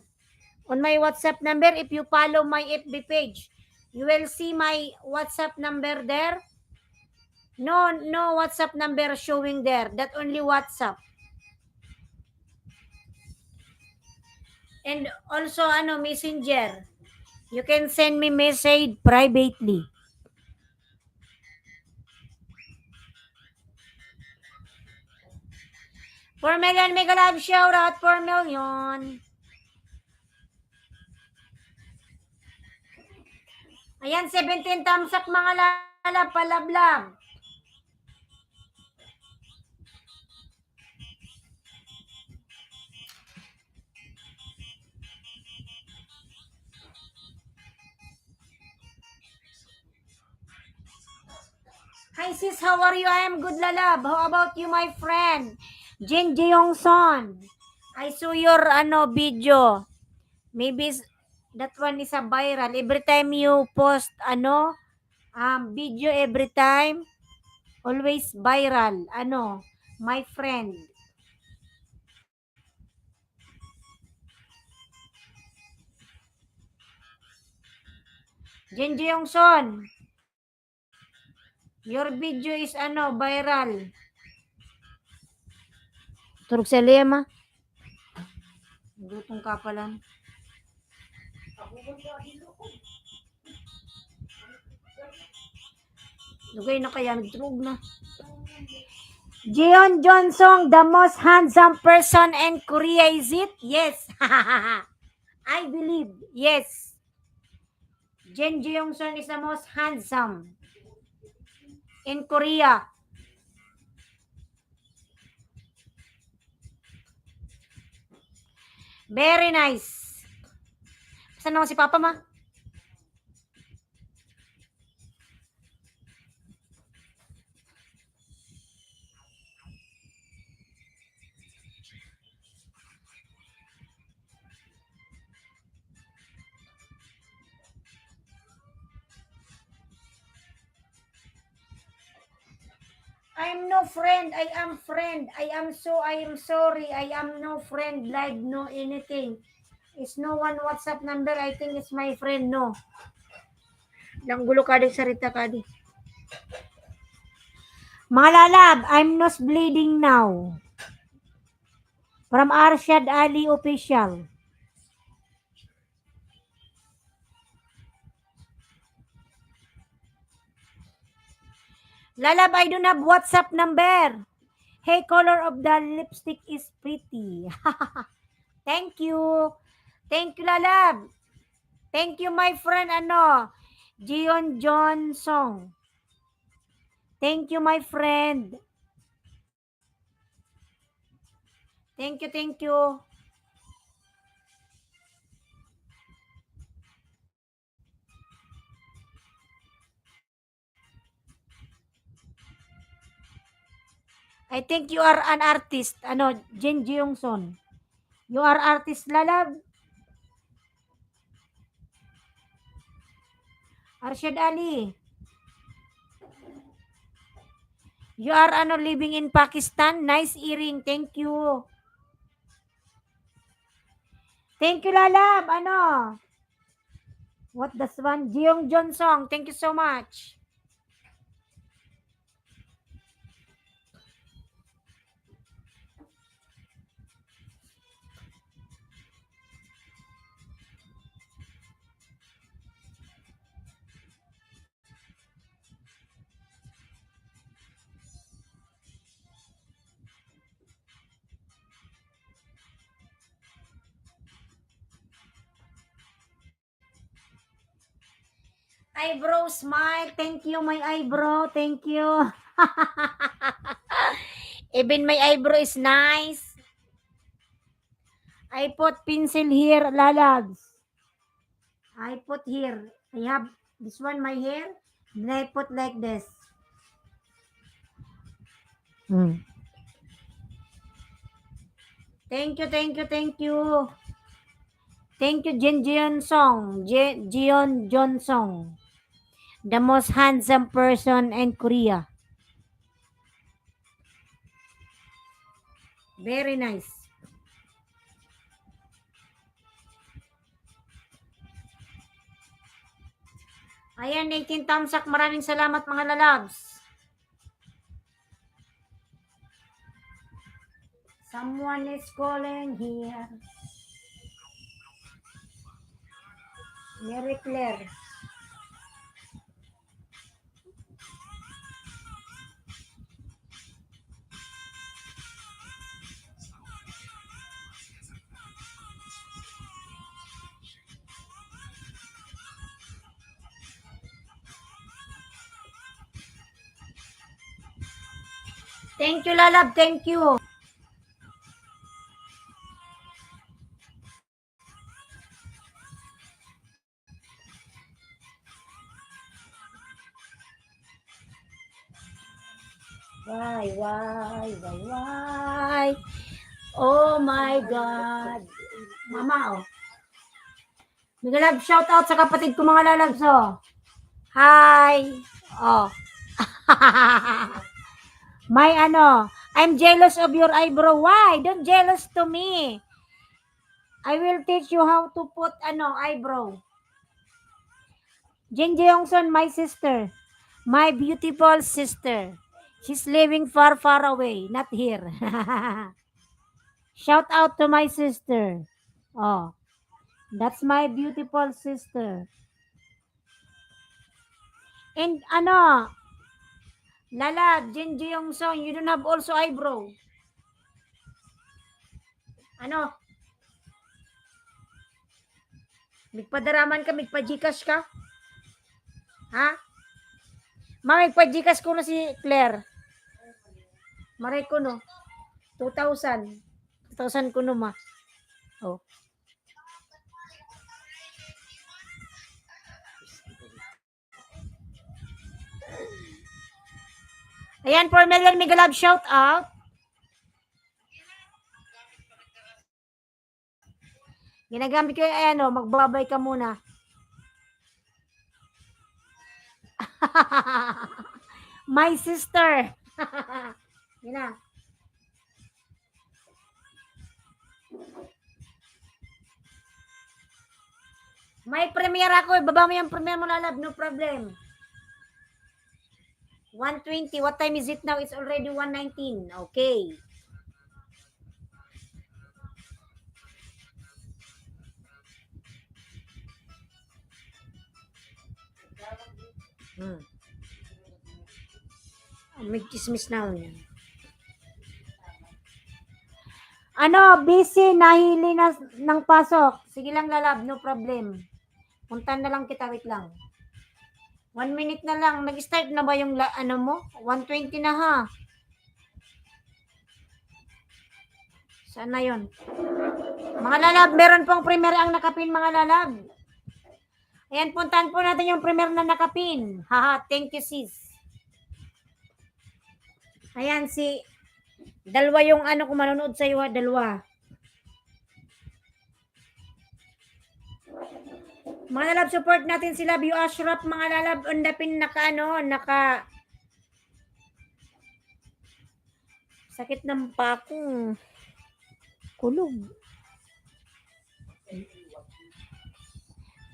on my WhatsApp number. If you follow my FB page, you will see my WhatsApp number there. No WhatsApp number showing there. That only WhatsApp. And also Messenger. You can send me message privately. $4 million mega live shout out. 4 million. Ayan, 17 thumbs up mga lalab, palablab. Hi sis, how are you? I am good lalab. How about you my friend? Jin Jeongson. I saw your video. Maybe that one is a viral. Every time you post video every time, always viral. My friend. Jin Jeongson. Your video is viral. Turog sa lema. Gutong ka pala. Lugay na kaya, nagturog na. Jeon Johnson, the most handsome person in Korea, is it? Yes. I believe, yes. Jin Jeongson is the most handsome in Korea. Very nice. Saan naman si Papa, ma? I'm no friend. I am friend. I am sorry. I am no friend. Live, no anything. It's no one WhatsApp number. I think it's my friend, no. Lang gulo ka din sarita ka di. Mga lalab, I'm nose bleeding now. From Arshad Ali Official. Lalab, I don't have WhatsApp number. Hey, color of the lipstick is pretty. Thank you. Thank you, Lalab. Thank you, my friend, Jion Johnson. Thank you, my friend. Thank you, thank you. I think you are an artist. Jin Jiongson. You are artist, Lalab. Arshad Ali. You are living in Pakistan. Nice earring. Thank you. Thank you, Lalab. What this one? Jiong Johnson. Thank you so much. Eyebrow smile. Thank you, my eyebrow. Thank you. Even my eyebrow is nice. I put pencil here, Lalabs. I put here. I have this one, my hair. Then I put like this. Thank you, thank you, thank you. Thank you, Jin Jion Song. Jion Johnson. The most handsome person in Korea. Very nice. Ayan, 18 thumbs up. Maraming salamat, mga lalabs. Someone is calling here. Mary Claire. Thank you, Lalab. Thank you. Why? Oh my God. Mama, oh. Mga love, shout out sa kapatid ko, mga lalabs, oh. Hi. Oh. I'm jealous of your eyebrow. Why? Don't jealous to me. I will teach you how to put, eyebrow. Jin Jeongson, my sister. My beautiful sister. She's living far, far away. Not here. Shout out to my sister. Oh. That's my beautiful sister. And Lala, Jin Jeong Song, you don't have also eyebrow. Migpadaraman ka, migpajikas ka? Ha? Migpajikas ko na si Claire. Maray ko no. 2,000. 2,000 ko no, ma. Oh. Ayan, 4 million mega love shout out. Ginagamit ko yung ano, magbabay ka muna. My sister. Yun na. May premiere ako. Baba mo yung premiere mo, lalab. No problem. 1:20. What time is it now? It's already 1:19. Okay. May chismis na yan. Ano, busy, nahili na ng pasok. Sige lang, lalab, no problem. Puntan na lang kita, wait lang. 1 minute na lang. Nag-start na ba yung ano mo? 1:20 na ha. Saan na yun? Mga lalab, meron pong premiere ang nakapin, mga lalab. Ayan, puntahan po natin yung premiere na nakapin. Haha, thank you sis. Ayan, dalawa yung ano kung manonood sa iyo, dalawa. Mga lalab, support natin si Love You Ashraf, mga lalab, undapin naka sakit ng pakong kulog.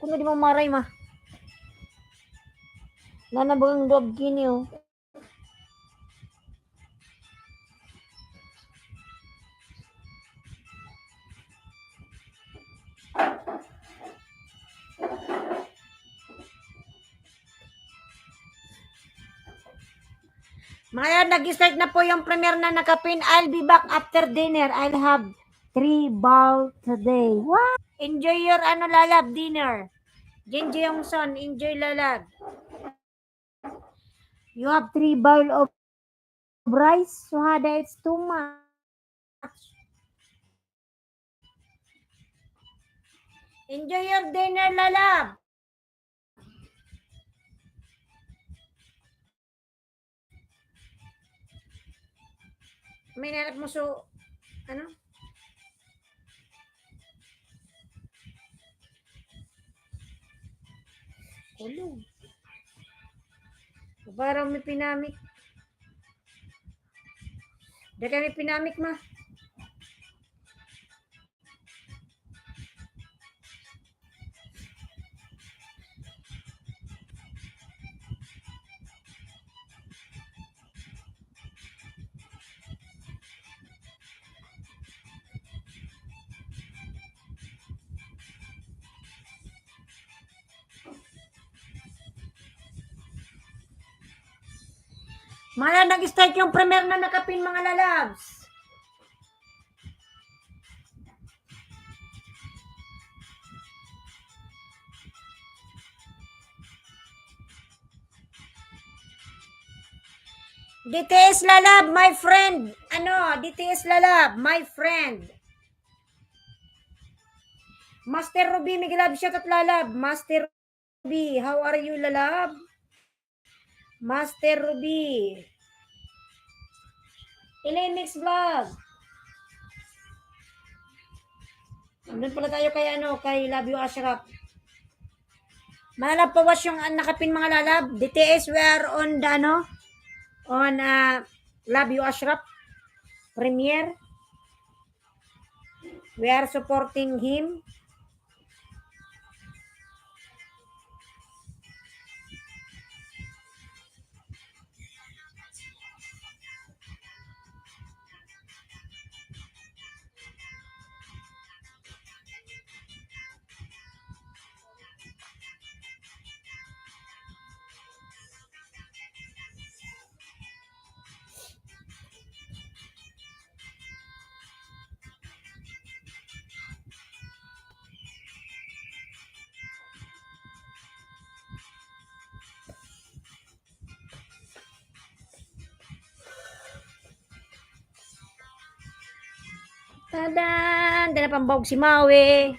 Kuno di mo maray ma. Nanabagang dog kini oh. Mga nag-start na po yung premiere na nakapin. I'll be back after dinner. I'll have 3 bowl today. What? Enjoy your lalab dinner. Jinji Yongson, enjoy lalab. You have 3 bowl of rice. Suhada, it's too much. Enjoy your dinner, lalab. May nanap mo ano? Kulog. Parang may pinamik. Di kami pinamik ma. Mga nag-start yung premiere na nakapin, mga lalabs. DTS lalab, my friend. DTS lalab, my friend. Master Ruby, may galab siya kat lalab. Master Ruby, how are you lalab? Master Ruby. Ilimix Vlog. Doon pala tayo kay Love You Ashraf. Malab pawas yung nakapin, mga lalab. DTS, we are on the on Love You Ashraf premiere. We are supporting him. Tadan, Ganda na pambawag si Maui.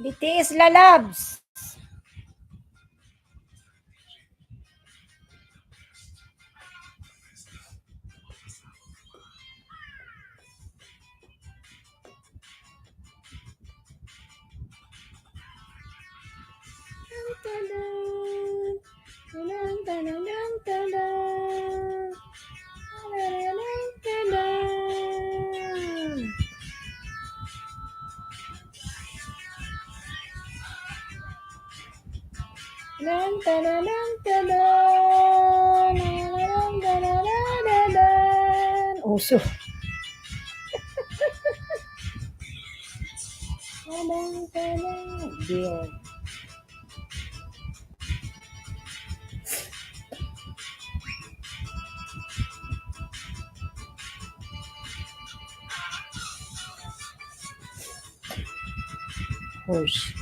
BTS lalabs. Uso. Deal. Horse.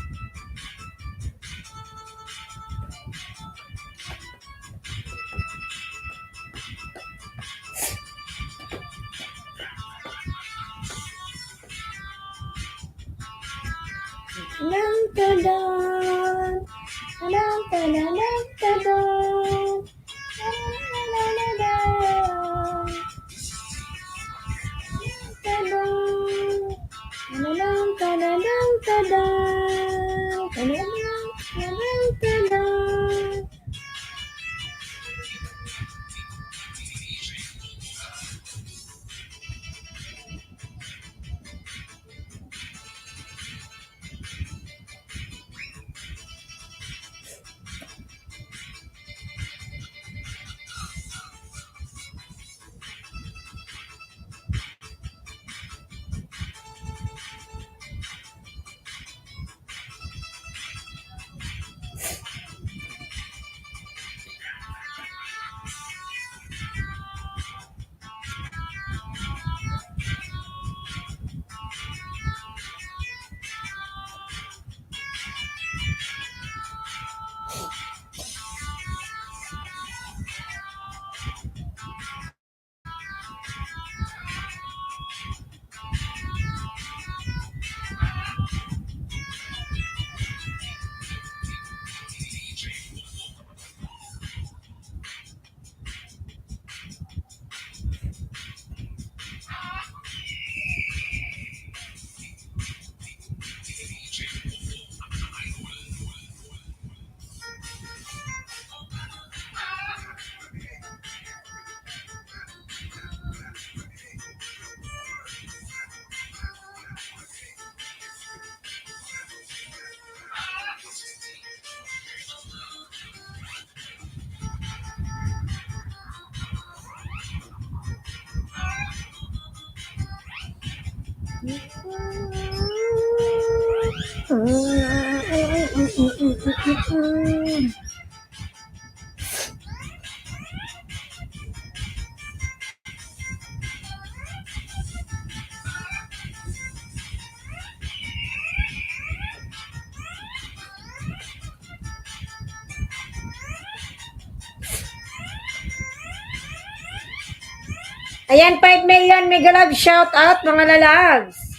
Ayan, 5 million mega love shout out mga lalags.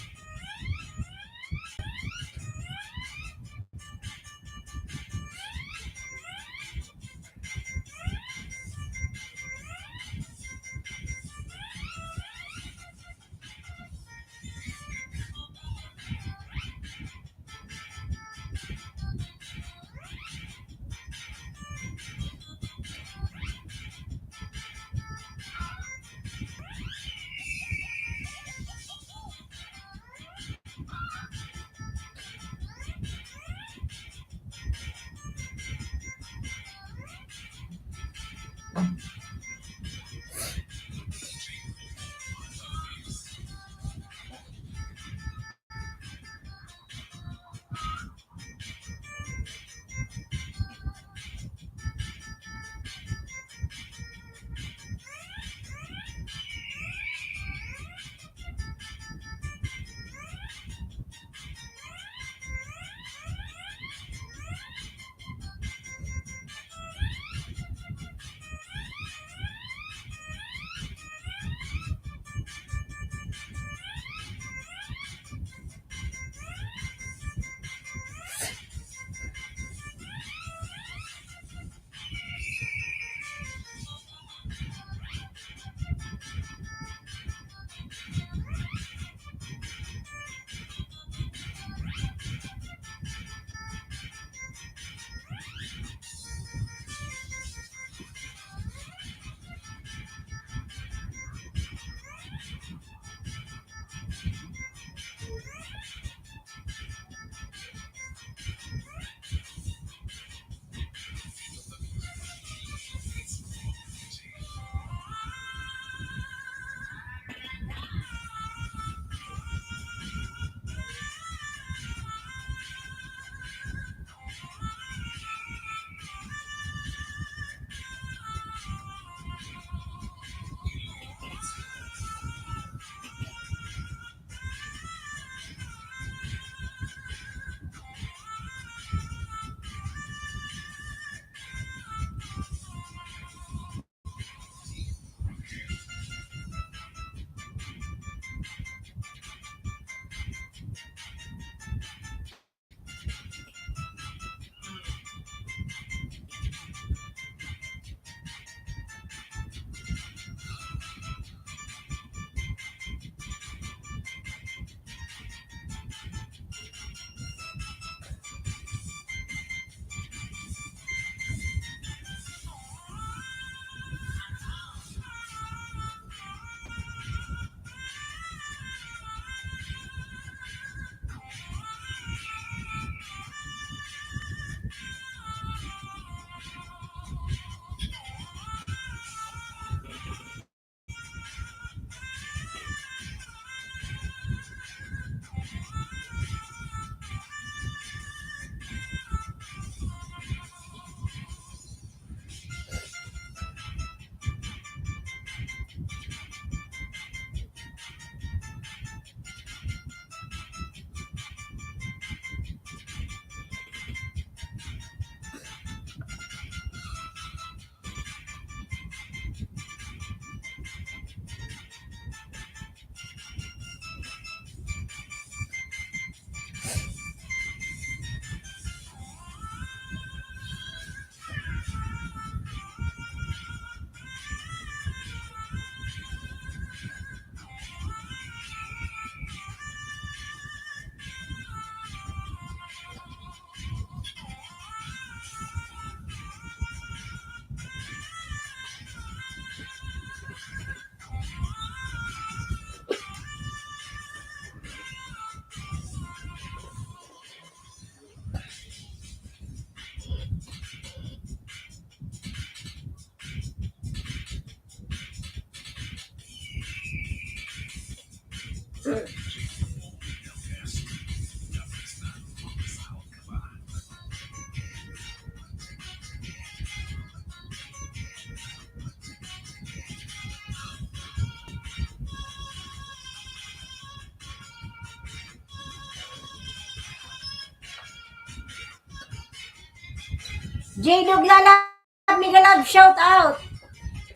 J-Dog Lalab, Mega Love, shout out.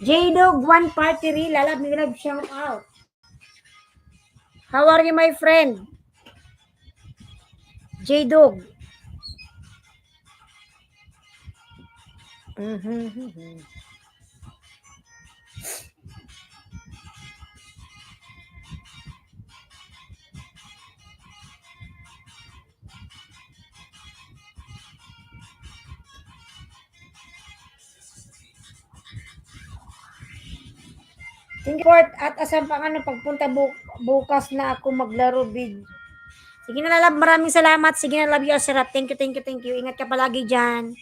J-Dog, one party reel, Lalab, Mega Love, shout out. How are you, my friend? J-Dog. Tingport at asam pang ano, pagpunta bukas na ako maglaro video. Sige na, Lalab, maraming salamat. Sige na, love you, Asarap. Thank you, thank you, thank you. Ingat ka palagi dyan.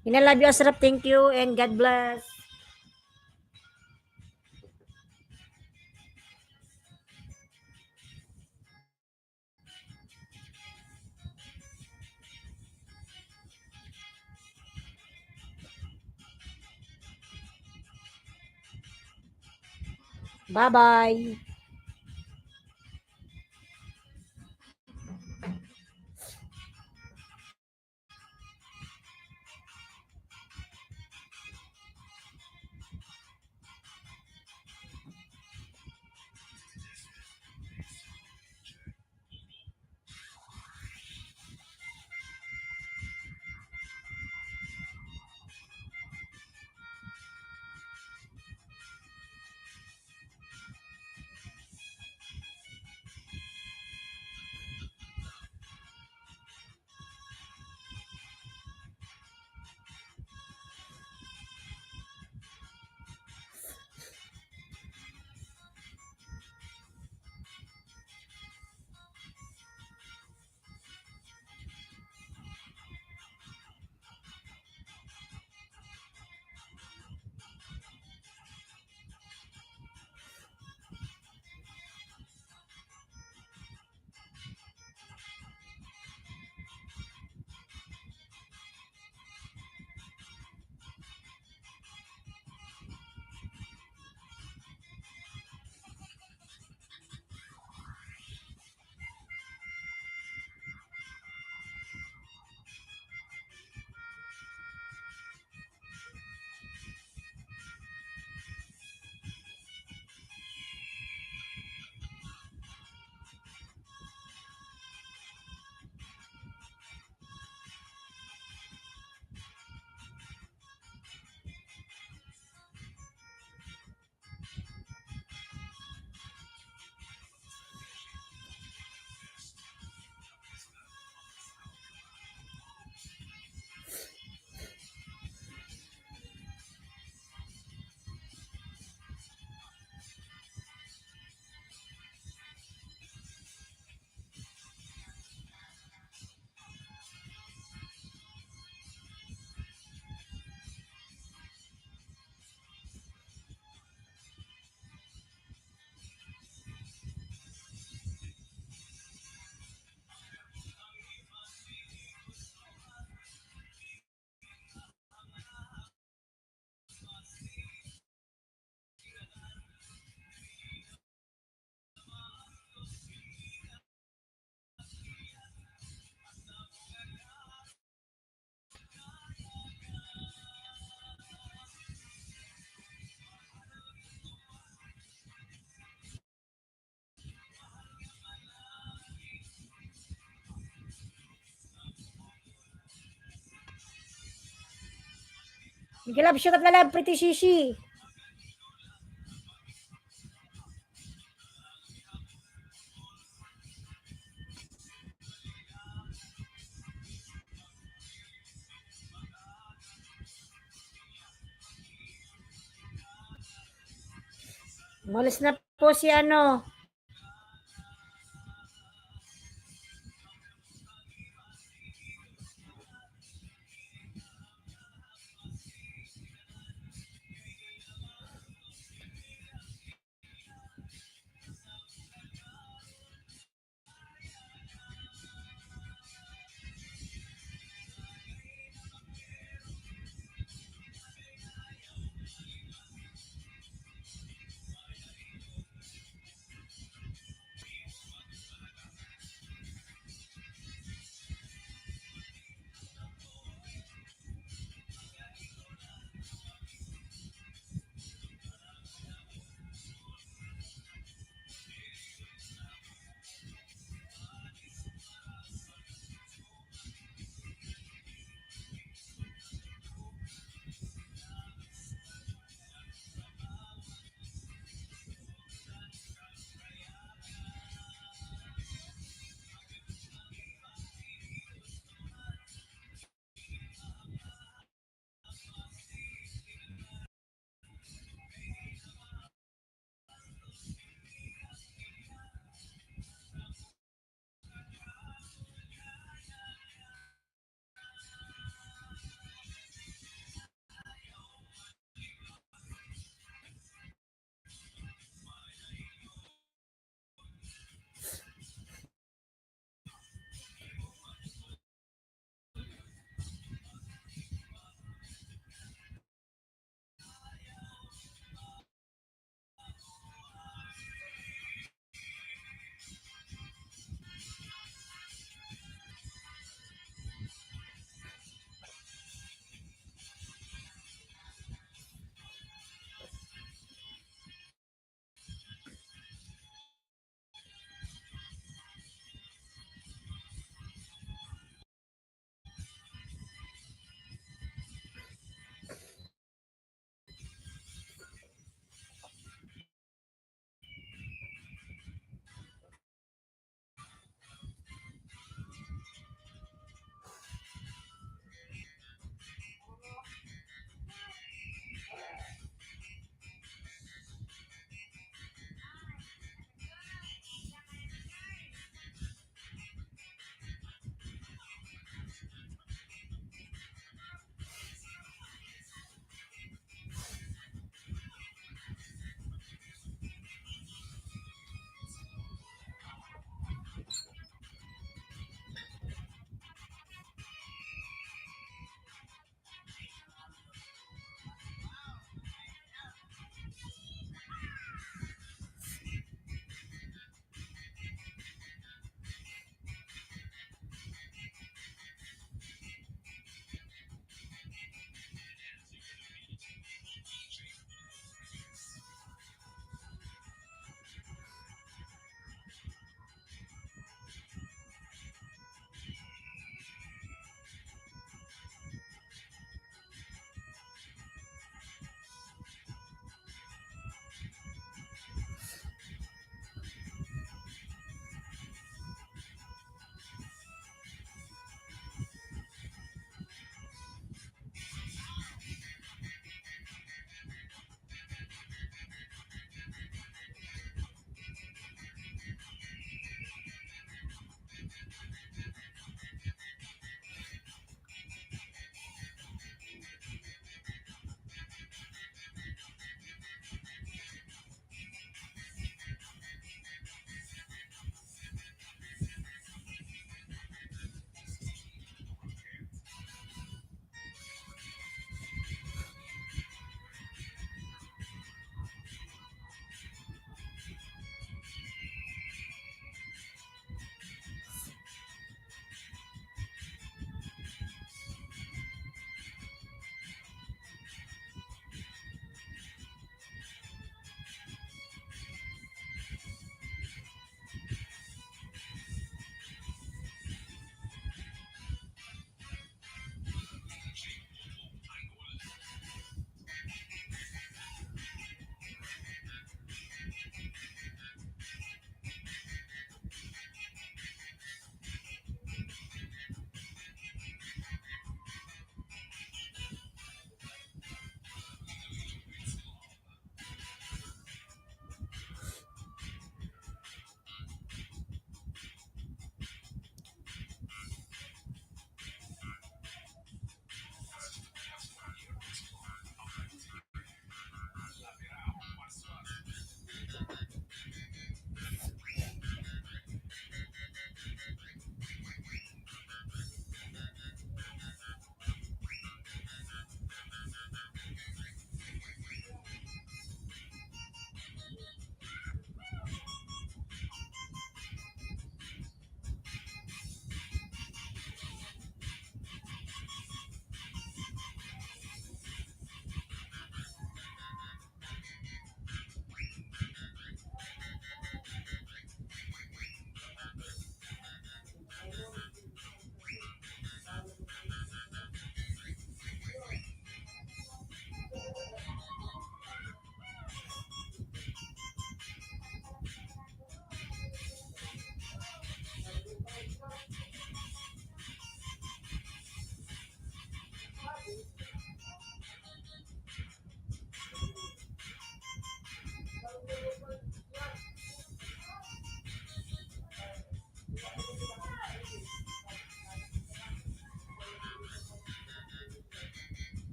Sige na, love you, Asarap. Thank you and God bless. Bye-bye. Mega Love, shout out, Lalab, Pretty Shishi. Umalis na po si ano.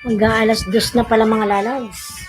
Mag-aalas 2 na pala mga lalags.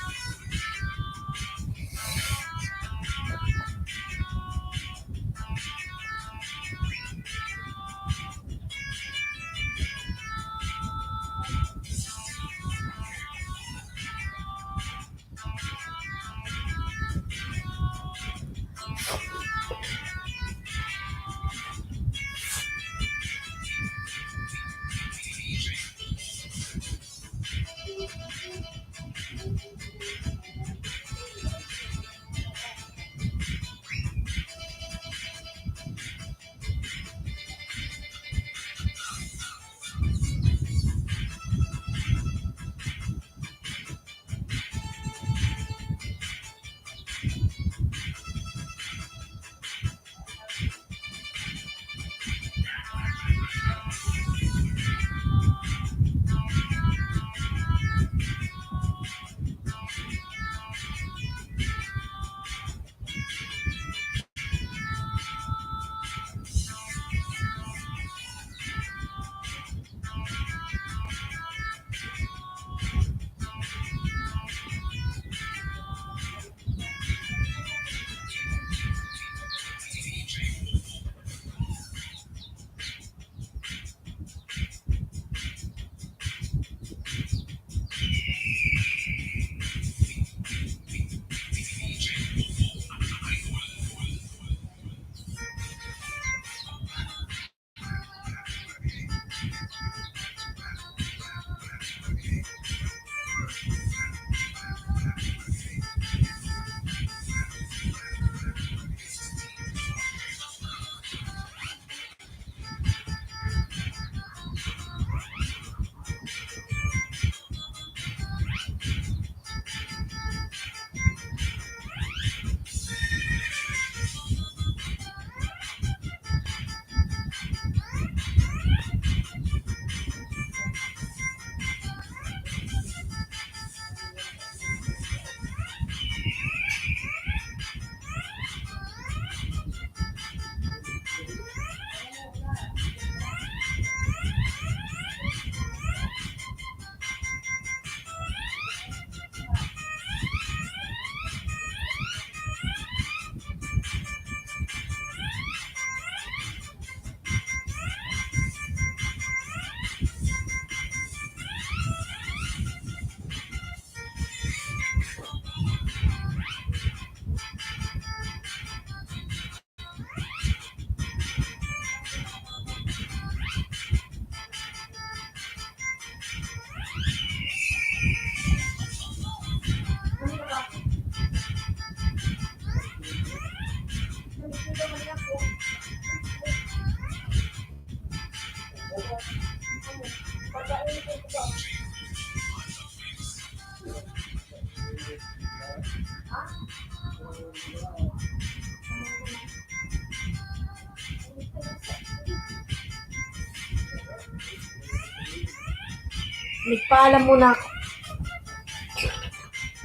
Nagpaalam muna ako.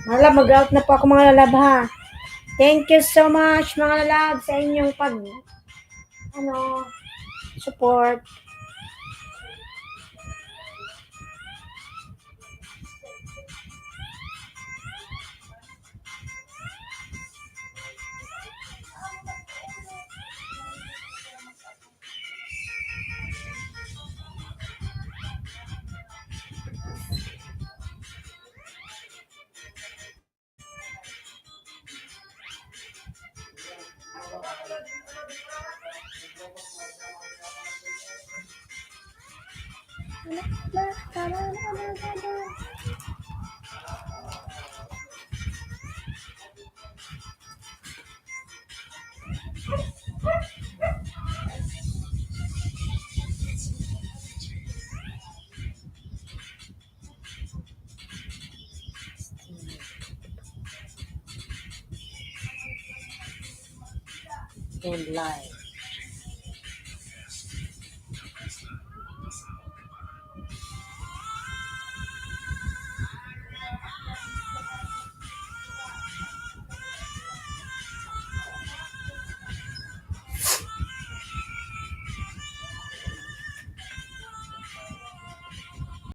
Malab, mag-out na po ako mga lalab ha. Thank you so much mga lalab sa inyong support. and live.